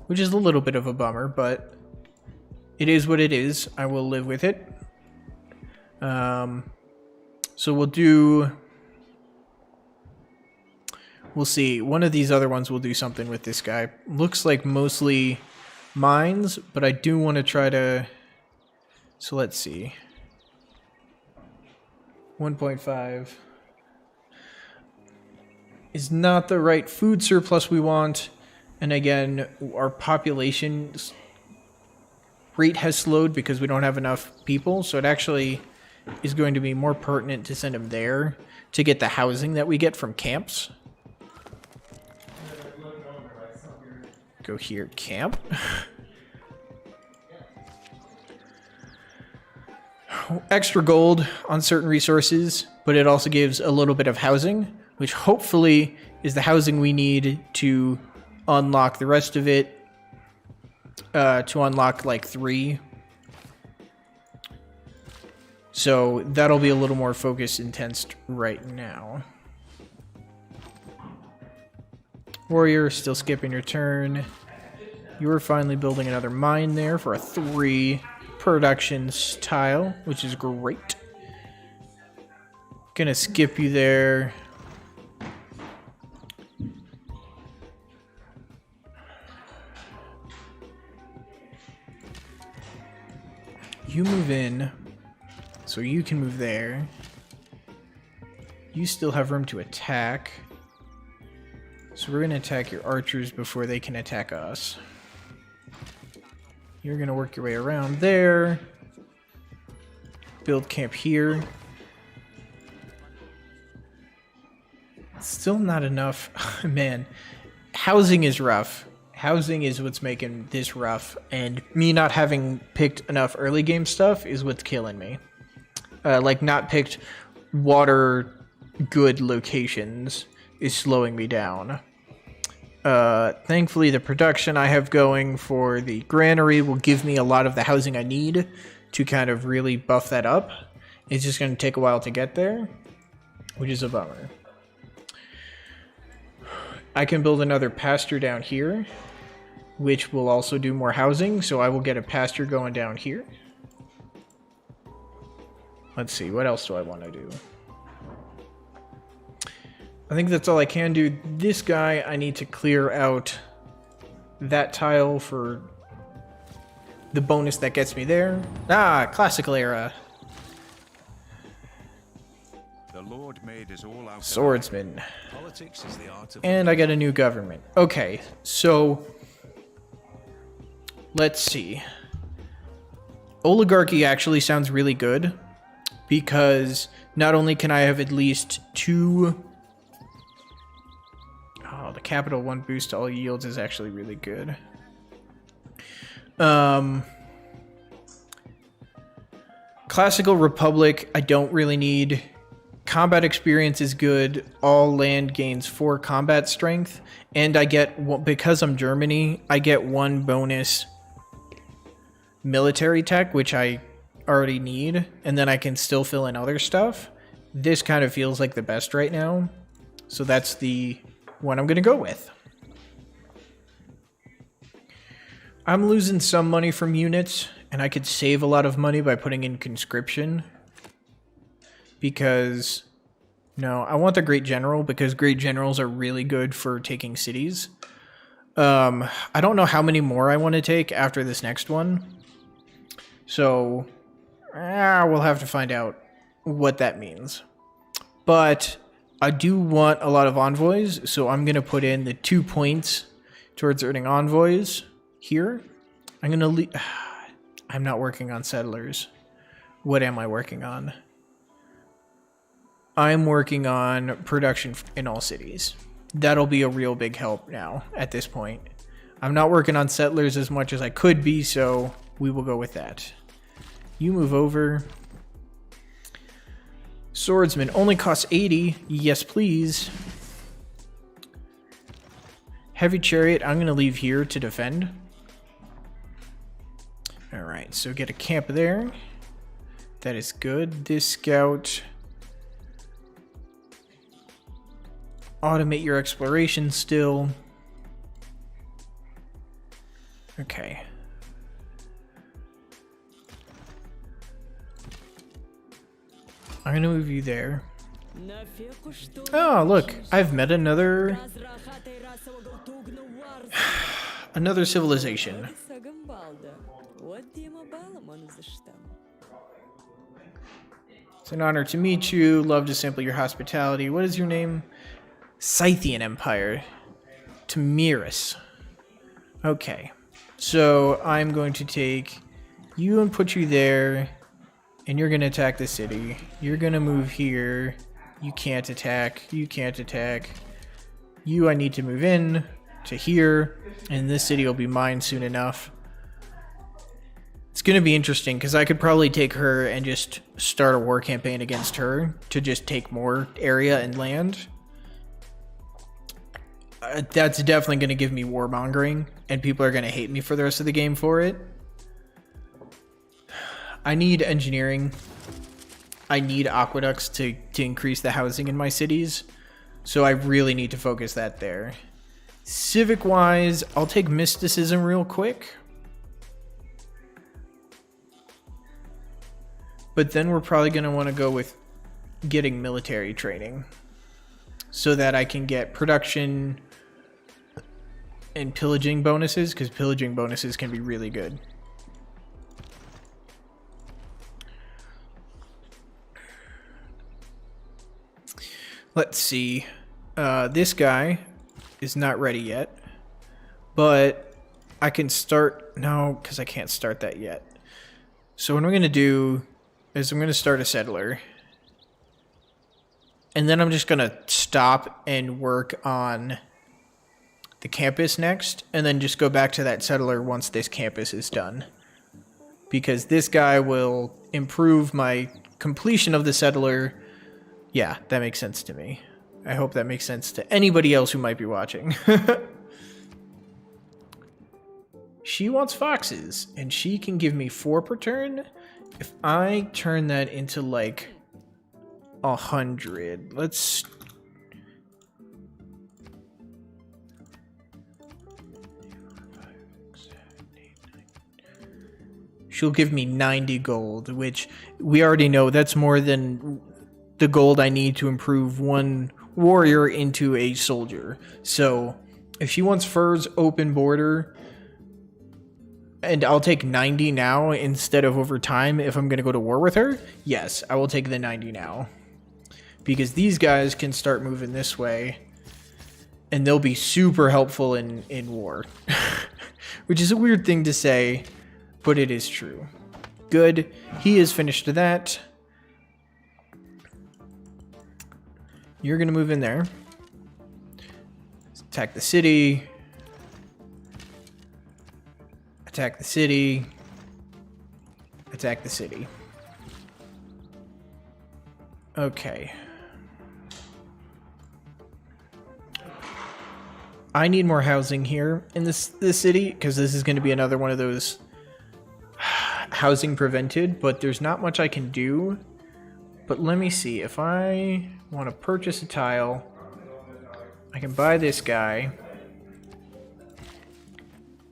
Speaker 1: which is a little bit of a bummer, but it is what it is. I will live with it. So we'll see. One of these other ones will do something with this guy. Looks like mostly mines, but I do want to try to... So let's see. 1.5 is not the right food surplus we want. And again, our population rate has slowed because we don't have enough people. So it actually is going to be more pertinent to send them there to get the housing that we get from camps. Go here, camp. Extra gold on certain resources, but it also gives a little bit of housing, which hopefully is the housing we need to unlock the rest of it. To unlock like 3. So that'll be a little more focus intense right now. Warrior, still skipping your turn. You are finally building another mine there for a 3 production tile, which is great. Gonna skip you there. You move in, so you can move there. You still have room to attack. So we're gonna attack your archers before they can attack us. You're going to work your way around there. Build camp here. Still not enough. Man, housing is rough. Housing is what's making this rough. And me not having picked enough early game stuff is what's killing me. Like not picked water good locations is slowing me down. Thankfully, the production I have going for the granary will give me a lot of the housing I need to kind of really buff that up. It's just going to take a while to get there, which is a bummer. I can build another pasture down here, which will also do more housing, so I will get a pasture going down here. Let's see, what else do I want to do? I think that's all I can do. This guy, I need to clear out that tile for the bonus that gets me there. Ah, classical era.
Speaker 2: The Lord made us all out
Speaker 1: Swordsman.
Speaker 2: Politics is the art of
Speaker 1: And I got a new government. Okay, so let's see. Oligarchy actually sounds really good because not only can I have at least 2... Oh, the capital 1 boost to all yields is actually really good. Classical Republic, I don't really need. Combat experience is good. All land gains 4 combat strength. And I get, because I'm Germany, I get 1 bonus military tech, which I already need. And then I can still fill in other stuff. This kind of feels like the best right now. So that's the one I'm going to go with. I'm losing some money from units and I could save a lot of money by putting in conscription. Because, no, I want the Great General because Great Generals are really good for taking cities. I don't know how many more I want to take after this next one. So, we'll have to find out what that means. But I do want a lot of envoys, so I'm going to put in the 2 points towards earning envoys here. I'm going to I'm not working on settlers. What am I working on? I'm working on production in all cities. That'll be a real big help now at this point. I'm not working on settlers as much as I could be, so we will go with that. You move over. Swordsman only costs 80. Yes, please. Heavy chariot, I'm going to leave here to defend. Alright, so get a camp there. That is good. This scout... automate your exploration still. Okay. I'm gonna move you there. Oh, look, I've met another civilization. It's an honor to meet you. Love to sample your hospitality. What is your name? Scythian Empire. Tamiris. Okay. So I'm going to take you and put you there. And you're going to attack the city. You're going to move here. You can't attack. You can't attack. You, I need to move in to here. And this city will be mine soon enough. It's going to be interesting because I could probably take her and just start a war campaign against her to just take more area and land. That's definitely going to give me warmongering, and people are going to hate me for the rest of the game for it. I need engineering. I need aqueducts to increase the housing in my cities, so I really need to focus that there. Civic-wise, I'll take mysticism real quick. But then we're probably going to want to go with getting military training so that I can get production and pillaging bonuses, because pillaging bonuses can be really good. Let's see. This guy is not ready yet, but I can start... No, because I can't start that yet. So what I'm going to do is I'm going to start a settler. And then I'm just going to stop and work on the campus next, and then just go back to that settler once this campus is done. Because this guy will improve my completion of the settler. Yeah, that makes sense to me. I hope that makes sense to anybody else who might be watching. She wants foxes, and she can give me 4 per turn. If I turn that into like 100, let's... She'll give me 90 gold, which we already know that's more than the gold I need to improve one warrior into a soldier. So if she wants furs, open border, and I'll take 90 now instead of over time if I'm going to go to war with her, yes, I will take the 90 now. Because these guys can start moving this way, and they'll be super helpful in war. Which is a weird thing to say, but it is true. Good. He is finished that. You're going to move in there. Attack the city. Attack the city. Attack the city. Okay. I need more housing here in this city, because this is going to be another one of those housing prevented, but there's not much I can do. But let me see. If I want to purchase a tile, I can buy this guy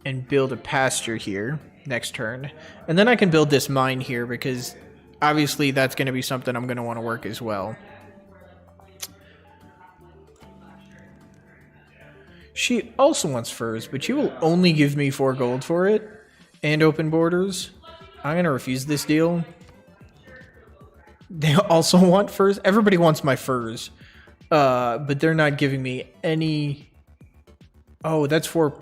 Speaker 1: and build a pasture here. next turn. And then I can build this mine here because obviously that's going to be something I'm going to want to work as well. She also wants furs, but she will only give me 4 gold for it and open borders. I'm going to refuse this deal. They also want furs. Everybody wants my furs. But they're not giving me any... Oh, that's for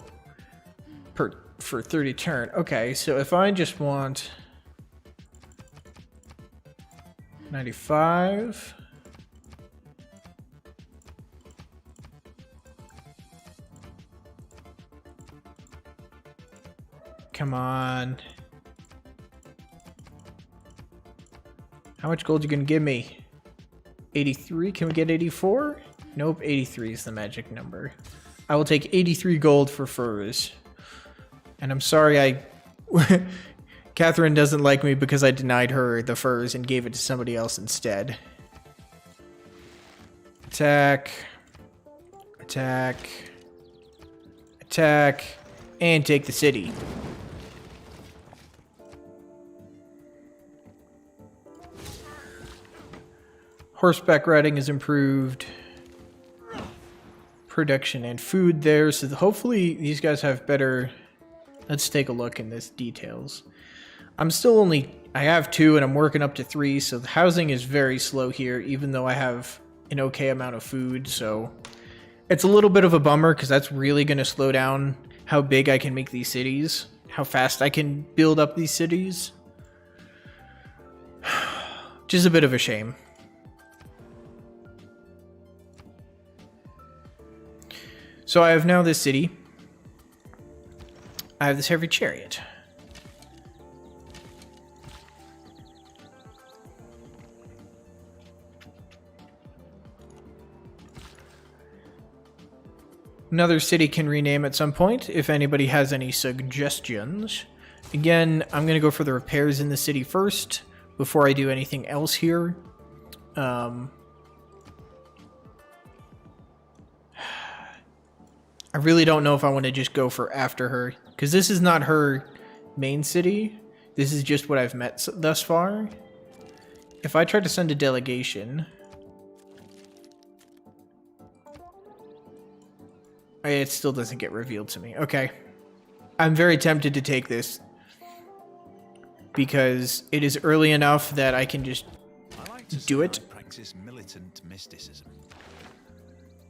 Speaker 1: 30 turn. Okay, so if I just want 95... Come on. How much gold you gonna give me? 83? Can we get 84? Nope, 83 is the magic number. I will take 83 gold for furs. And I'm sorry Catherine doesn't like me because I denied her the furs and gave it to somebody else instead. Attack. Attack. Attack. And take the city. Horseback riding is improved. Production and food there. So hopefully these guys have better... Let's take a look in this details. I'm still only... I have 2 and I'm working up to 3. So the housing is very slow here, even though I have an okay amount of food. So it's a little bit of a bummer because that's really going to slow down how big I can make these cities. How fast I can build up these cities. Which is a bit of a shame. So I have now this city. I have this heavy chariot. Another city can rename at some point if anybody has any suggestions. Again, I'm going to go for the repairs in the city first before I do anything else here. I really don't know if I want to just go for after her, because this is not her main city. This is just what I've met thus far. If I try to send a delegation... It still doesn't get revealed to me. Okay. I'm very tempted to take this, because it is early enough that I can just do it.
Speaker 2: Practice militant mysticism.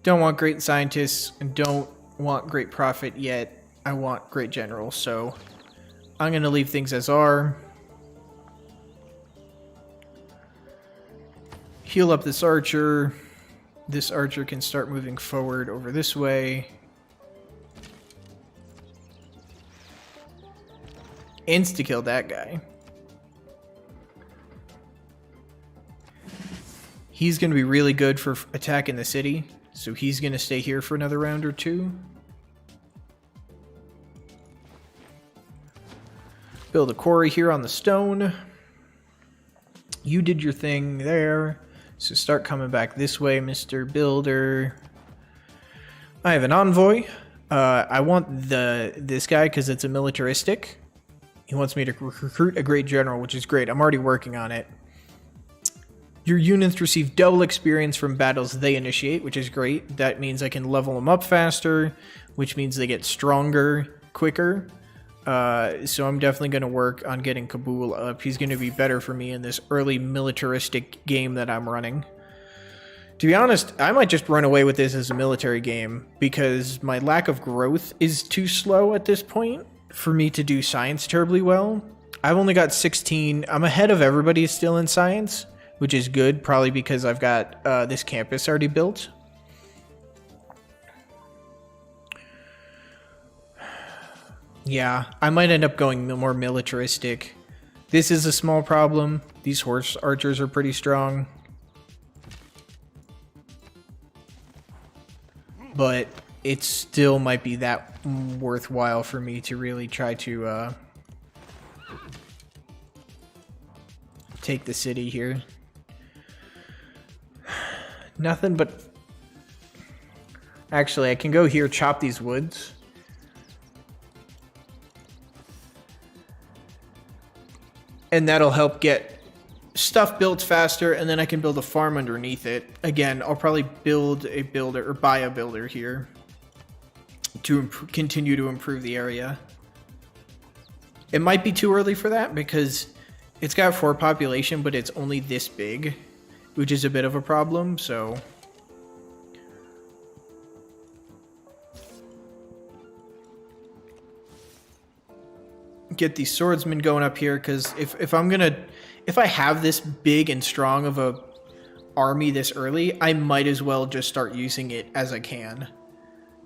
Speaker 1: Don't want great scientists and don't want great prophet yet. I want great general, so I'm going to leave things as are. Heal up this archer. This archer can start moving forward over this way. Insta-kill that guy. He's going to be really good for attacking the city, so he's going to stay here for another round or 2. Build a quarry here on the stone. You did your thing there, so start coming back this way, Mr. Builder. I have an envoy. I want this guy because it's a militaristic. He wants me to recruit a great general, which is great. I'm already working on it. Your units receive double experience from battles they initiate, which is great. That means I can level them up faster, which means they get stronger quicker. So I'm definitely going to work on getting Kabul up. He's going to be better for me in this early militaristic game that I'm running. To be honest, I might just run away with this as a military game because my lack of growth is too slow at this point for me to do science terribly well. I've only got 16. I'm ahead of everybody still in science, which is good, probably because I've got this campus already built. Yeah, I might end up going more militaristic. This is a small problem. These horse archers are pretty strong. But it still might be that worthwhile for me to really try to take the city here. Nothing but... Actually, I can go here, chop these woods. And that'll help get stuff built faster, and then I can build a farm underneath it. Again, I'll probably build a builder or buy a builder here to continue to improve the area. It might be too early for that because it's got 4 population, but it's only this big, which is a bit of a problem, so... Get these swordsmen going up here, because if I have this big and strong of a army this early, I might as well just start using it as I can.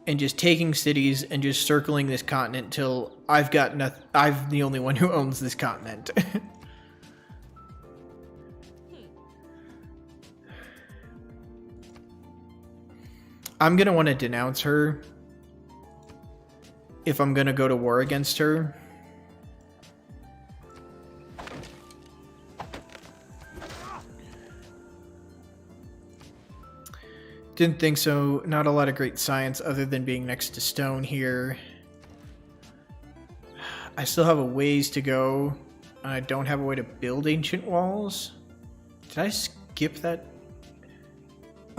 Speaker 1: And just taking cities and just circling this continent till I've got nothing. I'm the only one who owns this continent. I'm gonna want to denounce her if I'm gonna go to war against her. Didn't think so. Not a lot of great science other than being next to stone here. I still have a ways to go. I don't have a way to build ancient walls. Did I skip that?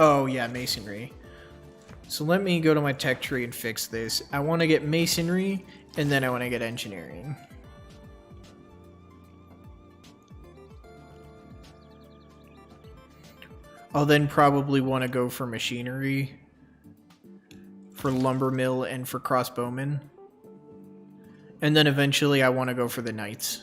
Speaker 1: Oh yeah, masonry. So let me go to my tech tree and fix this. I want to get masonry, and then I want to get engineering. I'll then probably want to go for machinery, for lumber mill, and for crossbowmen. And then eventually I want to go for the knights.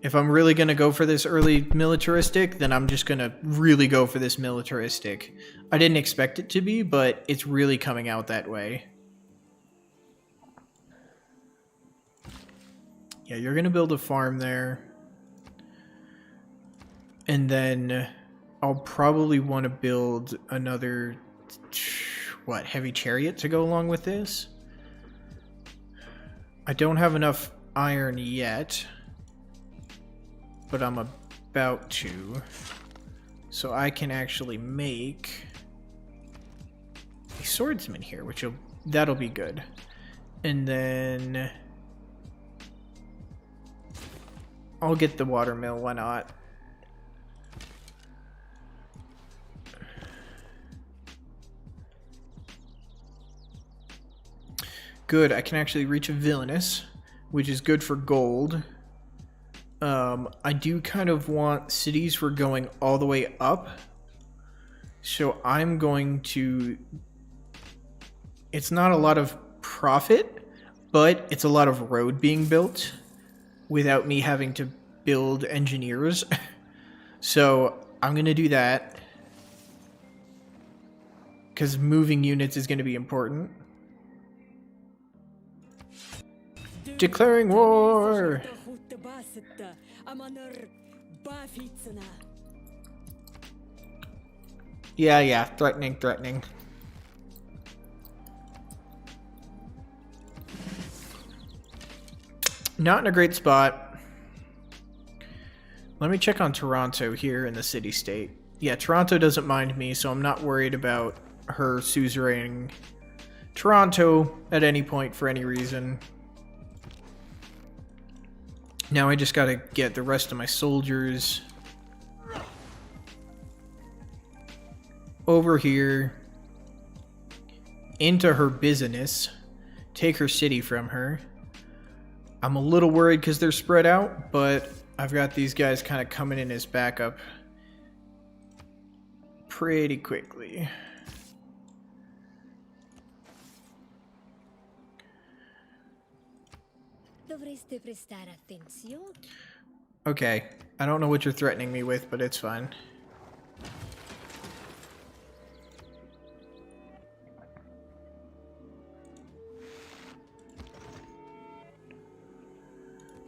Speaker 1: If I'm really going to go for this early militaristic, then I'm just going to really go for this militaristic. I didn't expect it to be, but it's really coming out that way. Yeah, you're going to build a farm there. And then I'll probably want to build another, what, heavy chariot to go along with this? I don't have enough iron yet, but I'm about to. So I can actually make a swordsman here, that'll be good. And then I'll get the watermill, why not? Good, I can actually reach a villainous, which is good for gold. I do kind of want cities for going all the way up. So I'm going to... It's not a lot of profit, but it's a lot of road being built without me having to build engineers. So I'm going to do that, because moving units is going to be important. Declaring war! Yeah, threatening. Not in a great spot. Let me check on Toronto here in the city-state. Yeah, Toronto doesn't mind me, so I'm not worried about her suzeraning Toronto at any point for any reason. Now I just gotta get the rest of my soldiers over here into her business, take her city from her. I'm a little worried because they're spread out, but I've got these guys kind of coming in as backup pretty quickly. Okay, I don't know what you're threatening me with, but it's fine.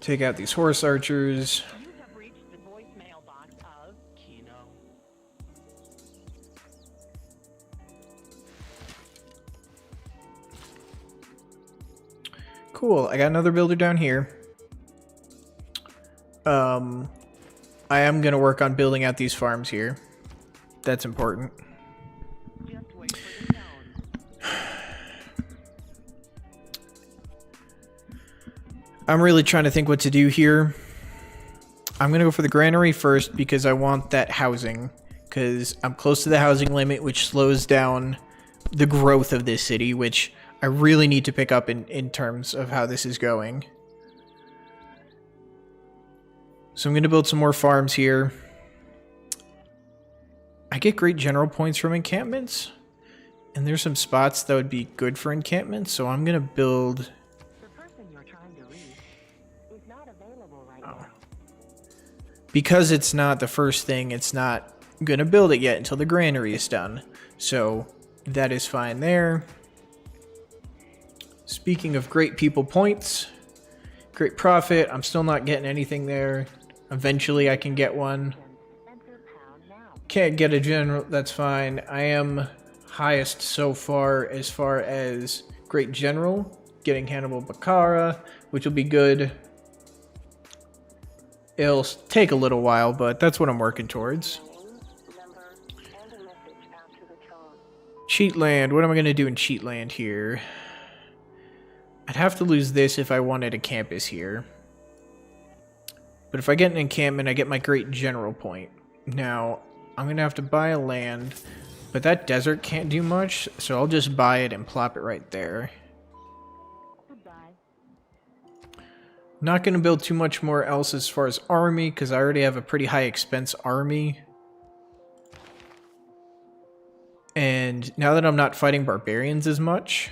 Speaker 1: Take out these horse archers.
Speaker 7: You have reached the voicemail box of Kino.
Speaker 1: Cool, I got another builder down here. I am going to work on building out these farms here. That's important.
Speaker 7: Just wait for the tone.
Speaker 1: I'm really trying to think what to do here. I'm going to go for the granary first because I want that housing. Because I'm close to the housing limit, which slows down the growth of this city, which I really need to pick up in terms of how this is going. So I'm going to build some more farms here. I get great general points from encampments. And there's some spots that would be good for encampments, so I'm going to build...
Speaker 7: The person you're trying to reach is not available right now.
Speaker 1: Because it's not the first thing, it's not going to build it yet until the granary is done. So that is fine there. Speaking of great people points, great profit, I'm still not getting anything there. Eventually I can get one.
Speaker 7: Enter pound now.
Speaker 1: Can't get a general, that's fine. I am highest so far as great general, getting Hannibal Bakara, which will be good. It'll take a little while, but that's what I'm working towards. Cheat land, what am I going to do in cheat land here? I'd have to lose this if I wanted a campus here. But if I get an encampment, I get my great general point. Now, I'm going to have to buy a land, but that desert can't do much, so I'll just buy it and plop it right there.
Speaker 7: Goodbye.
Speaker 1: Not going to build too much more else as far as army, because I already have a pretty high expense army. And now that I'm not fighting barbarians as much,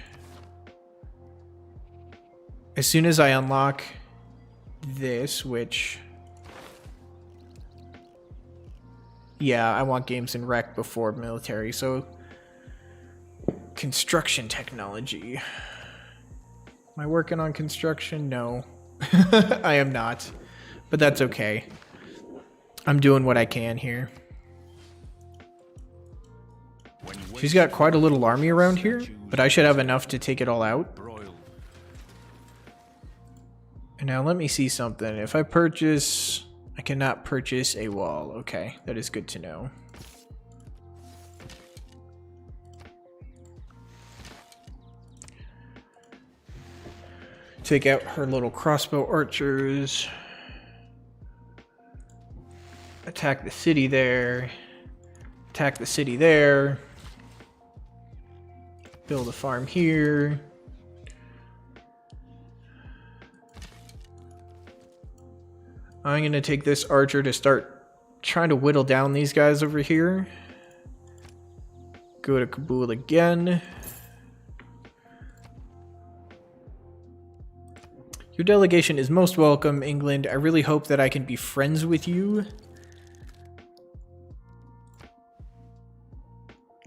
Speaker 1: as soon as I unlock this, which... yeah, I want games in rec before military, so... construction technology. Am I working on construction? No. I am not. But that's okay. I'm doing what I can here. She's got quite a little army around here, but I should have enough to take it all out. And now let me see something. If I purchase... I cannot purchase a wall. Okay, that is good to know. Take out her little crossbow archers. Attack the city there. Attack the city there. Build a farm here. I'm going to take this archer to start trying to whittle down these guys over here. Go to Kabul again. Your delegation is most welcome, England. I really hope that I can be friends with you.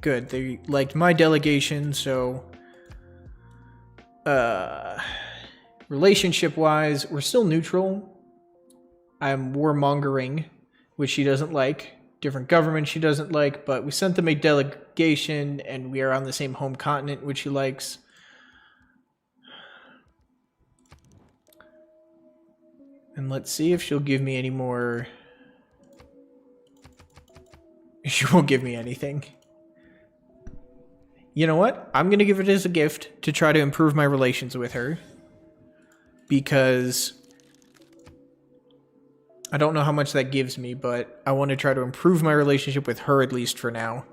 Speaker 1: Good, they liked my delegation, so... relationship-wise, we're still neutral. I'm warmongering, which she doesn't like. Different government she doesn't like, but we sent them a delegation, and we are on the same home continent, which she likes. And let's see if she'll give me any more... She won't give me anything. You know what? I'm going to give it as a gift to try to improve my relations with her. Because... I don't know how much that gives me, but I want to try to improve my relationship with her at least for now.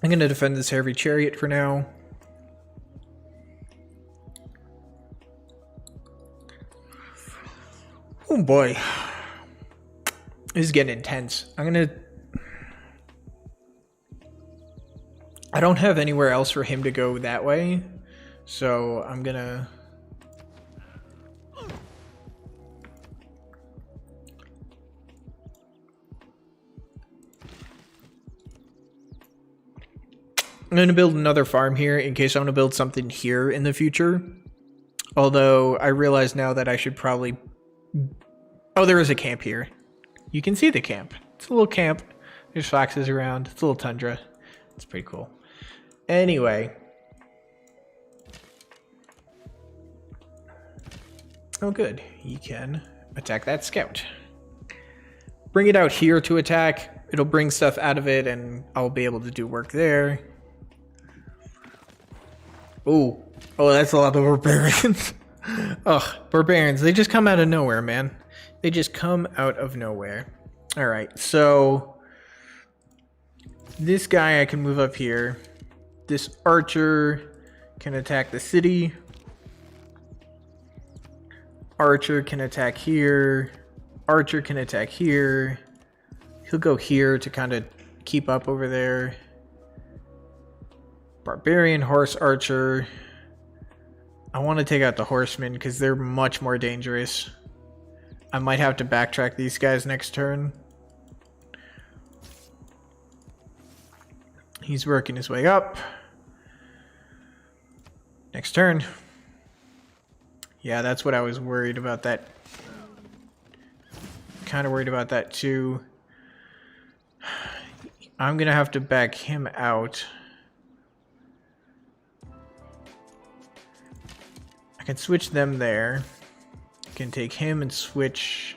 Speaker 1: I'm going to defend this heavy chariot for now. Oh boy. This is getting intense. I don't have anywhere else for him to go that way. So I'm going to... I'm going to build another farm here in case I want to build something here in the future. Although I realize now that I should probably... Oh, there is a camp here. You can see the camp. It's a little camp. There's foxes around. It's a little tundra. It's pretty cool. Anyway, Oh good, he can attack that scout. Bring it out here to attack. It'll bring stuff out of it and I'll be able to do work there. Oh, that's a lot of barbarians. Ugh, barbarians, they just come out of nowhere, man. They just come out of nowhere. Alright, so this guy I can move up here. This archer can attack the city. Archer can attack here. Archer can attack here. He'll go here to kind of keep up over there. Barbarian, horse, archer. I want to take out the horsemen because they're much more dangerous. I might have to backtrack these guys next turn. He's working his way up. Next turn. Yeah, that's what I was worried about that. Kind of worried about that too. I'm going to have to back him out. I can switch them there. I can take him and switch.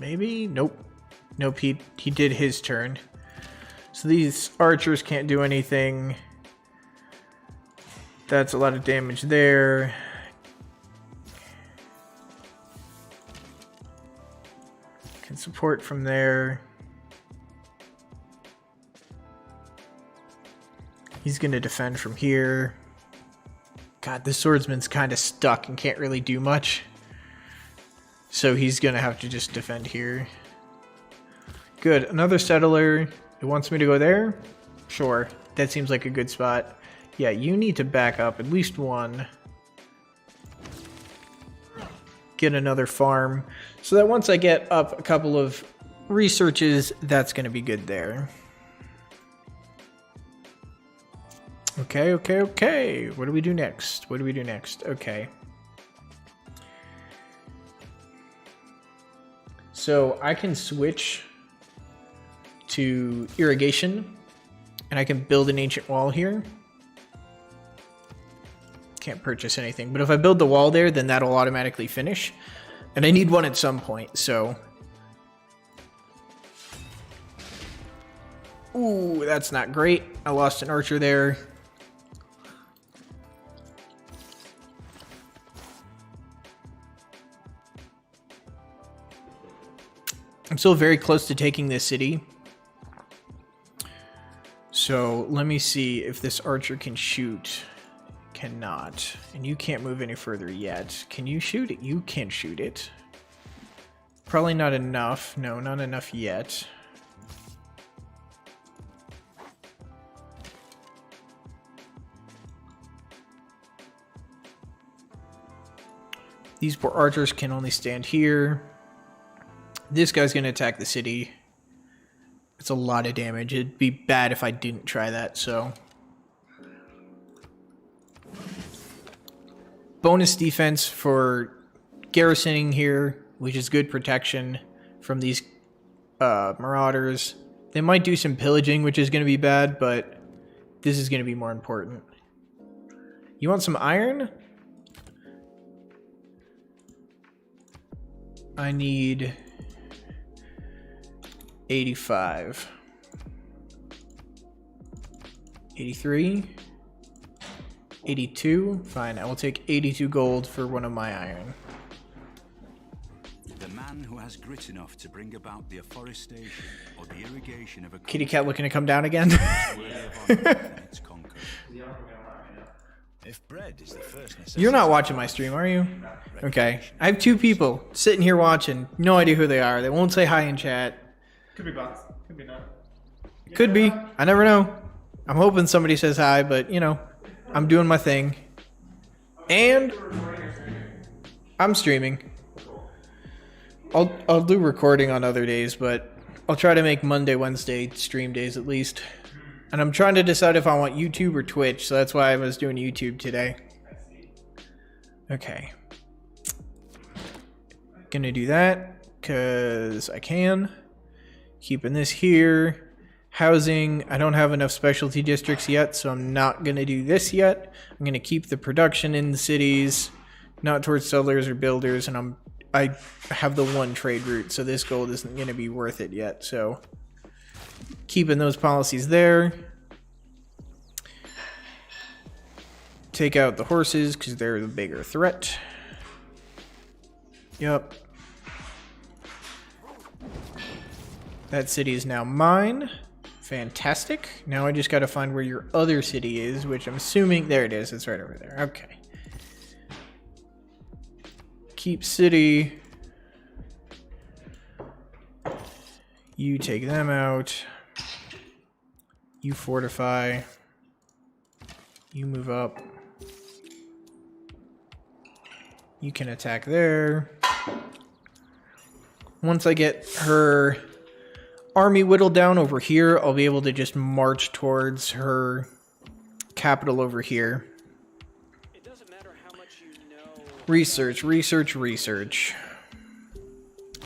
Speaker 1: Maybe? Nope. Nope, he did his turn. So these archers can't do anything. That's a lot of damage there. Can support from there. He's going to defend from here. God, this swordsman's kind of stuck and can't really do much. So he's going to have to just defend here. Good. Another settler. It wants me to go there? Sure. That seems like a good spot. Yeah, you need to back up at least one. Get another farm. So that once I get up a couple of researches, that's going to be good there. Okay. What do we do next? Okay. So I can switch to irrigation, and I can build an ancient wall here. Can't purchase anything, but if I build the wall there, then that'll automatically finish. And I need one at some point, so... Ooh, that's not great. I lost an archer there. I'm still very close to taking this city. So let me see if this archer can shoot. Cannot. And you can't move any further yet. Can you shoot it? You can shoot it. Probably not enough. No, not enough yet. These poor archers can only stand here. This guy's going to attack the city. It's a lot of damage. It'd be bad if I didn't try that, so... Bonus defense for garrisoning here, which is good protection from these marauders. They might do some pillaging, which is going to be bad, but this is going to be more important. You want some iron? I need 85. 83. 82. Fine, I will take 82 gold for one of my iron.
Speaker 2: The man who has grit enough to bring about the afforestation or the irrigation of a
Speaker 1: Kitty cat looking to come down again.
Speaker 2: If bread is the first necessity,
Speaker 1: You're not watching my stream, are you? Okay. I have two people sitting here watching. No idea who they are. They won't say hi in chat.
Speaker 8: Could be bots. Could be not.
Speaker 1: Could be. I never know. I'm hoping somebody says hi, but you know, I'm doing my thing. And I'm streaming. I'll do recording on other days, but I'll try to make Monday, Wednesday stream days at least. And I'm trying to decide if I want YouTube or Twitch, so that's why I was doing YouTube today. Okay. Gonna do that, because I can. Keeping this here. Housing, I don't have enough specialty districts yet, so I'm not gonna do this yet. I'm gonna keep the production in the cities, not towards settlers or builders, and I have the one trade route, so this gold isn't going to be worth it yet. So keeping those policies there. Take out the horses because they're the bigger threat. Yep. That city is now mine. Fantastic. Now I just got to find where your other city is, which I'm assuming... There it is. It's right over there. Okay. Keep city. You take them out. You fortify. You move up. You can attack there. Once I get her army whittled down over here, I'll be able to just march towards her capital over here.
Speaker 9: It doesn't matter how much you know.
Speaker 1: Research, research, research.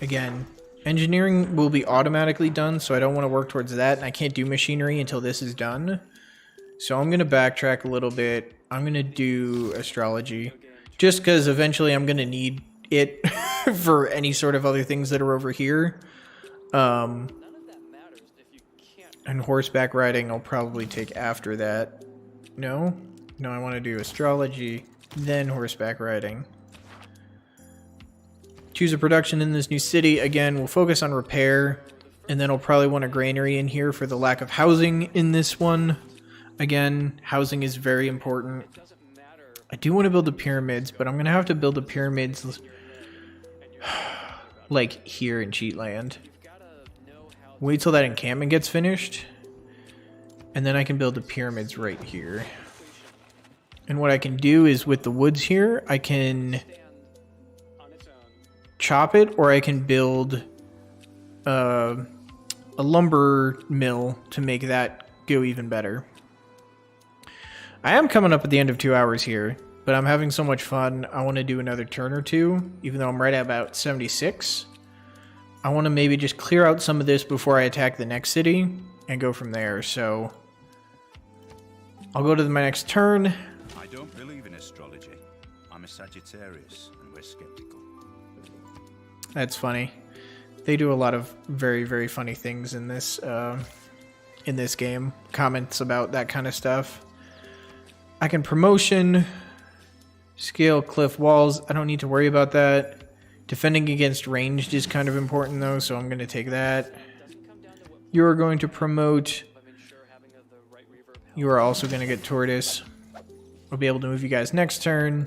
Speaker 1: Again, engineering will be automatically done, so I don't want to work towards that, and I can't do machinery until this is done. So I'm going to backtrack a little bit. I'm going to do astrology, just because eventually I'm going to need it for any sort of other things that are over here. And horseback riding I'll probably take after that. No, I want to do astrology, then horseback riding. Choose a production in this new city. Again, we'll focus on repair, and then I'll probably want a granary in here for the lack of housing in this one. Again, housing is very important. I do want to build the pyramids, but I'm going to have to build the pyramids like here in Cheatland. Wait till that encampment gets finished, and then I can build the pyramids right here. And what I can do is with the woods here, I can chop it, or I can build a lumber mill to make that go even better. I am coming up at the end of 2 hours here, but I'm having so much fun. I want to do another turn or two, even though I'm right at about 76. I want to maybe just clear out some of this before I attack the next city and go from there. So I'll go to my next turn.
Speaker 2: I don't believe in astrology. I'm a Sagittarius, and we're skeptical.
Speaker 1: That's funny. They do a lot of very, very funny things in this game. Comments about that kind of stuff. I can promotion, scale cliff walls. I don't need to worry about that. Defending against ranged is kind of important though, so I'm going to take that. You're going to promote. You are also going to get tortoise. I'll be able to move you guys next turn.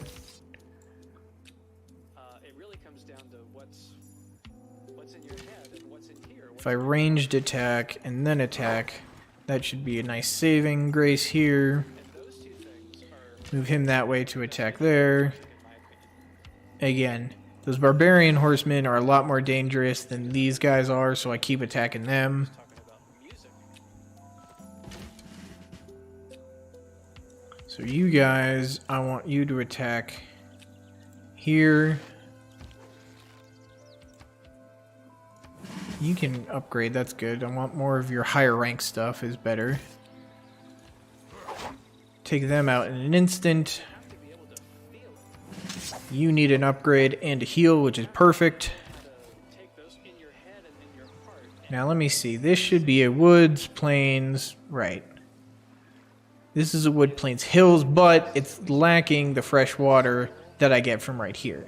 Speaker 1: If I ranged attack and then attack, that should be a nice saving grace here. Move him that way to attack there. Again, those barbarian horsemen are a lot more dangerous than these guys are, so I keep attacking them. So you guys, I want you to attack here. You can upgrade, that's good. I want more of your higher rank stuff is better. Take them out in an instant. You need an upgrade and a heal, which is perfect. Now let me see. This should be a woods, plains, right. This is a wood, plains, hills, but it's lacking the fresh water that I get from right here.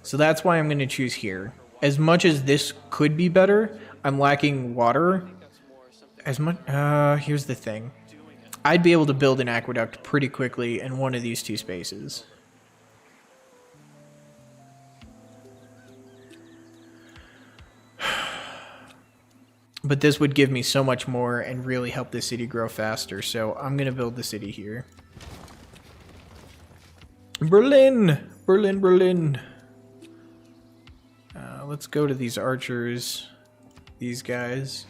Speaker 1: So that's why I'm going to choose here. As much as this could be better, I'm lacking water. As much, here's the thing. I'd be able to build an aqueduct pretty quickly in one of these two spaces. But this would give me so much more and really help the city grow faster, so I'm going to build the city here. Berlin! Berlin, Berlin! Let's go to these archers. These guys.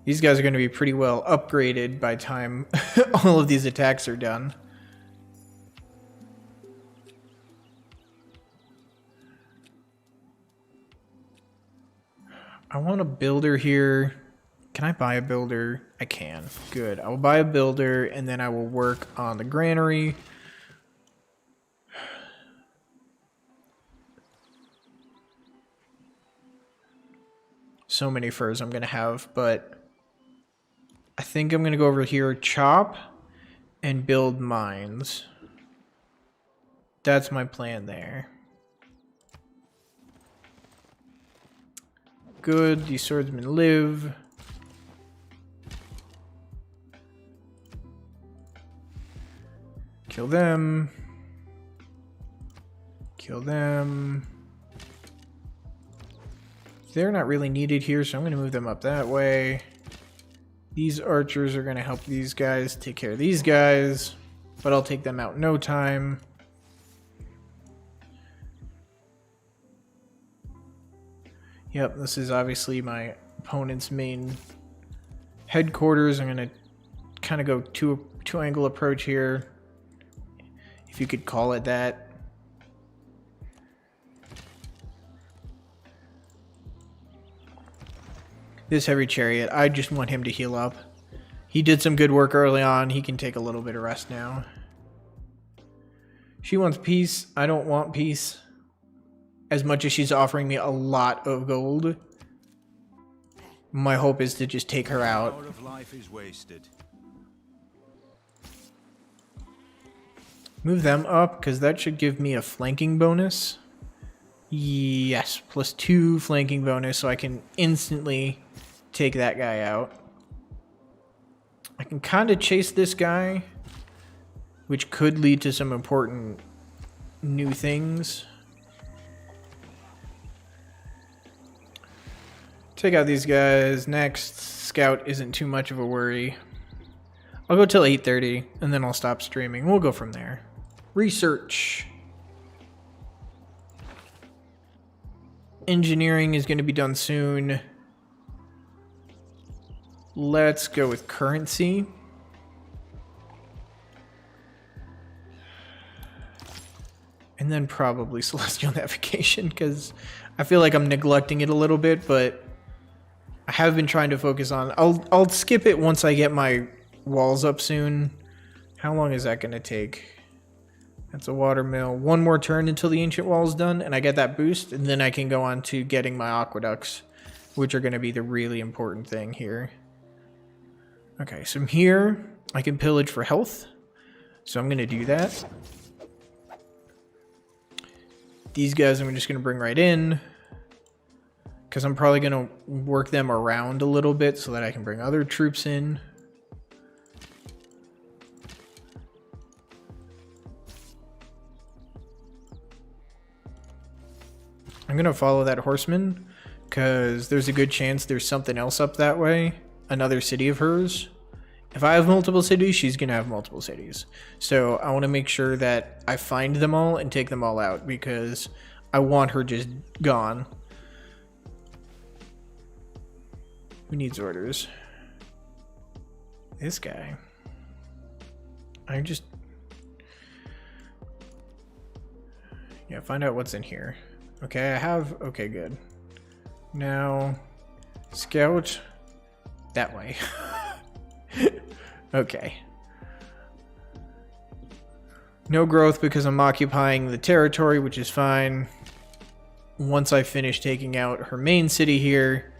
Speaker 1: These guys are going to be pretty well upgraded by the time all of these attacks are done. I want a builder here. Can I buy a builder? I can. Good. I will buy a builder, and then I will work on the granary. so many furs I'm going to have, but I think I'm going to go over here, chop, and build mines. That's my plan there. Good, these swordsmen live. Kill them. Kill them. They're not really needed here, so I'm going to move them up that way. These archers are going to help these guys take care of these guys, but I'll take them out in no time. Yep, this is obviously my opponent's main headquarters. I'm going to kind of go two-angle approach here, if you could call it that. This heavy chariot, I just want him to heal up. He did some good work early on. He can take a little bit of rest now. She wants peace. I don't want peace. As much as she's offering me a lot of gold, my hope is to just take her out.
Speaker 2: Hour of life is wasted.
Speaker 1: Move them up, because that should give me a flanking bonus. Yes, +2 flanking bonus, so I can instantly take that guy out. I can kind of chase this guy, which could lead to some important new things. Take out these guys. Next, scout isn't too much of a worry. I'll go till 8:30, and then I'll stop streaming. We'll go from there. Research. Engineering is going to be done soon. Let's go with currency. And then probably celestial navigation, because I feel like I'm neglecting it a little bit, but I have been trying to focus on... I'll skip it once I get my walls up soon. How long is that going to take? That's a water mill. One more turn until the ancient wall is done, and I get that boost, and then I can go on to getting my aqueducts, which are going to be the really important thing here. Okay, so from here, I can pillage for health, so I'm going to do that. These guys I'm just going to bring right in, because I'm probably going to work them around a little bit so that I can bring other troops in. I'm going to follow that horseman, because there's a good chance there's something else up that way. Another city of hers. If I have multiple cities, she's going to have multiple cities. So I want to make sure that I find them all and take them all out, because I want her just gone. Who needs orders? This guy. Yeah, find out what's in here. Okay, I have... Okay, good. Now, scout that way. Okay. No growth because I'm occupying the territory, which is fine. Once I finish taking out her main city here,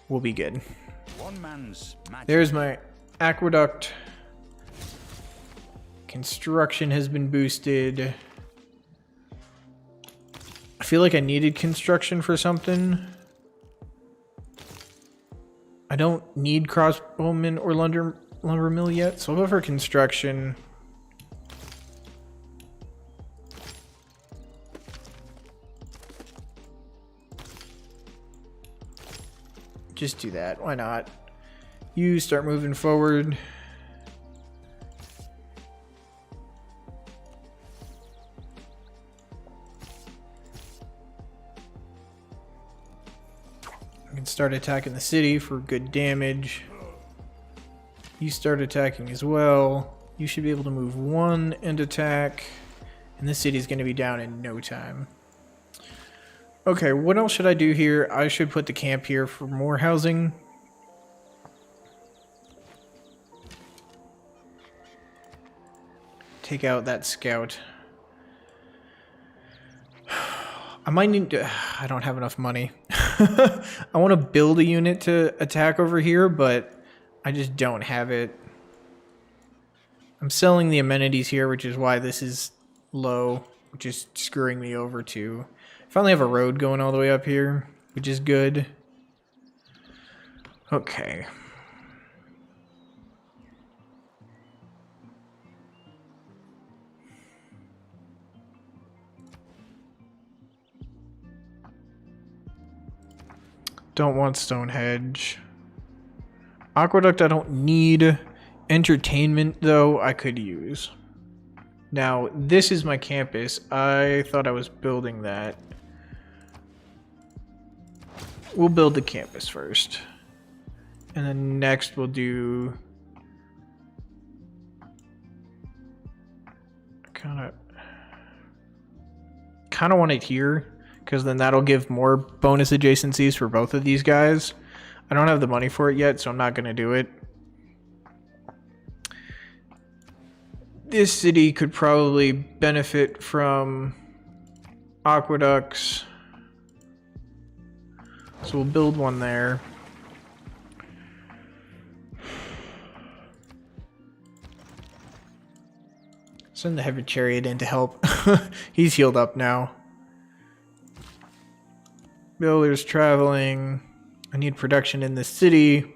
Speaker 1: we'll be good.
Speaker 2: One man's magic.
Speaker 1: There's my aqueduct. Construction has been boosted. I feel like I needed construction for something. I don't need crossbowmen or lumber mill yet, so I'll go for construction. Just do that. Why not? You start moving forward. I can start attacking the city for good damage. You start attacking as well. You should be able to move one and attack. And this city is going to be down in no time. Okay, what else should I do here? I should put the camp here for more housing. Take out that scout. I might need to... I don't have enough money. I want to build a unit to attack over here, but I just don't have it. I'm selling the amenities here, which is why this is low, which is screwing me over too. I finally have a road going all the way up here, which is good. Okay. Don't want Stonehenge. Aqueduct I don't need. Entertainment though I could use. Now this is my campus. I thought I was building that. We'll build the campus first. And then next we'll do kind of want it here, because then that'll give more bonus adjacencies for both of these guys. I don't have the money for it yet, so I'm not going to do it. This city could probably benefit from aqueducts. So we'll build one there. Send the heavy chariot in to help. He's healed up now. Builders traveling. I need production in this city.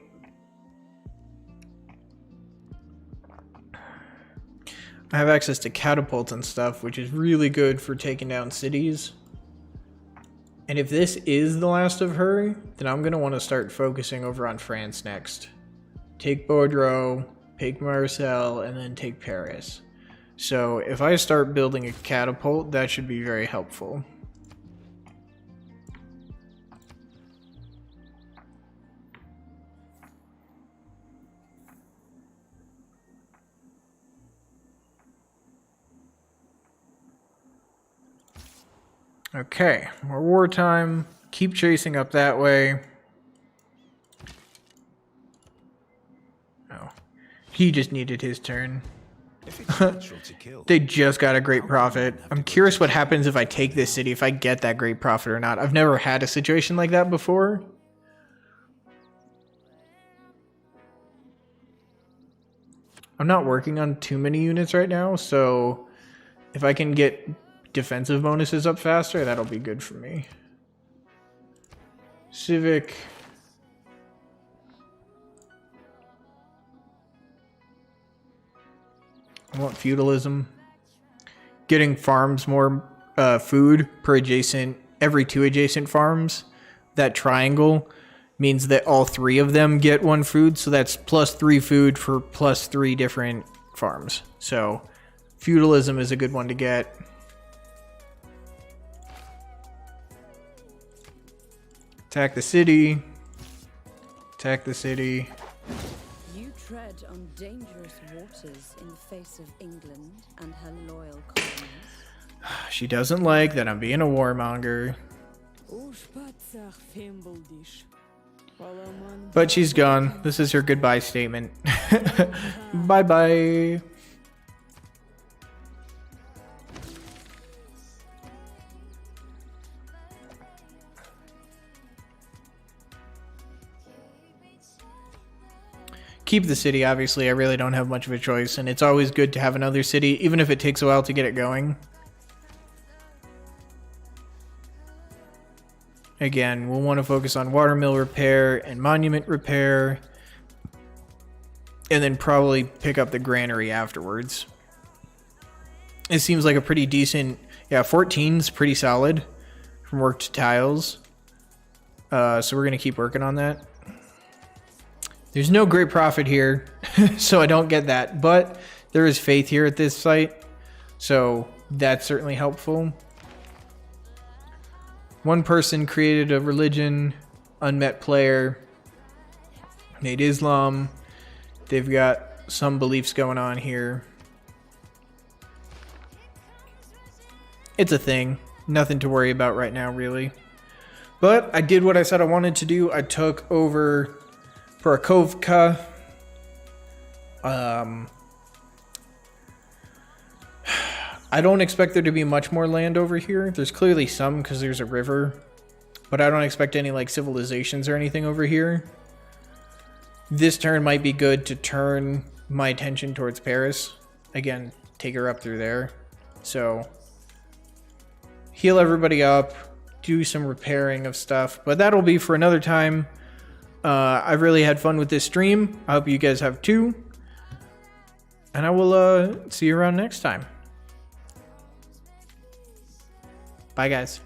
Speaker 1: I have access to catapults and stuff, which is really good for taking down cities. And if this is the last of her, then I'm going to want to start focusing over on France next. Take Bordeaux, take Marseille, and then take Paris. So if I start building a catapult, that should be very helpful. Okay, more wartime. Keep chasing up that way. Oh, he just needed his turn. They just got a great profit. I'm curious what happens if I take this city, if I get that great profit or not. I've never had a situation like that before. I'm not working on too many units right now, so if I can get defensive bonuses up faster, that'll be good for me. Civic. I want feudalism. Getting farms more food per adjacent, every 2 adjacent farms. That triangle means that all 3 of them get 1 food, so that's +3 food for +3 different farms. So feudalism is a good one to get. Attack the city. Attack the city.
Speaker 5: You tread on dangerous waters in the face of England and her loyal colonies.
Speaker 1: She doesn't like that I'm being a warmonger. But she's gone. This is her goodbye statement. Bye-bye. Keep the city, obviously. I really don't have much of a choice, and it's always good to have another city, even if it takes a while to get it going. Again, we'll want to focus on watermill repair and monument repair, and then probably pick up the granary afterwards. It seems like a pretty decent... Yeah, 14's pretty solid from worked tiles. So we're going to keep working on that. There's no great profit here, so I don't get that. But there is faith here at this site, so that's certainly helpful. One person created a religion, unmet player, made Islam. They've got some beliefs going on here. It's a thing. Nothing to worry about right now, really. But I did what I said I wanted to do. I took over Parakovka. I don't expect there to be much more land over here. There's clearly some because there's a river. but I don't expect any like civilizations or anything over here. This turn might be good to turn my attention towards Paris. Again, take her up through there. So heal everybody up, do some repairing of stuff, but that'll be for another time. I really had fun with this stream. I hope you guys have too. And I will see you around next time. Bye, guys.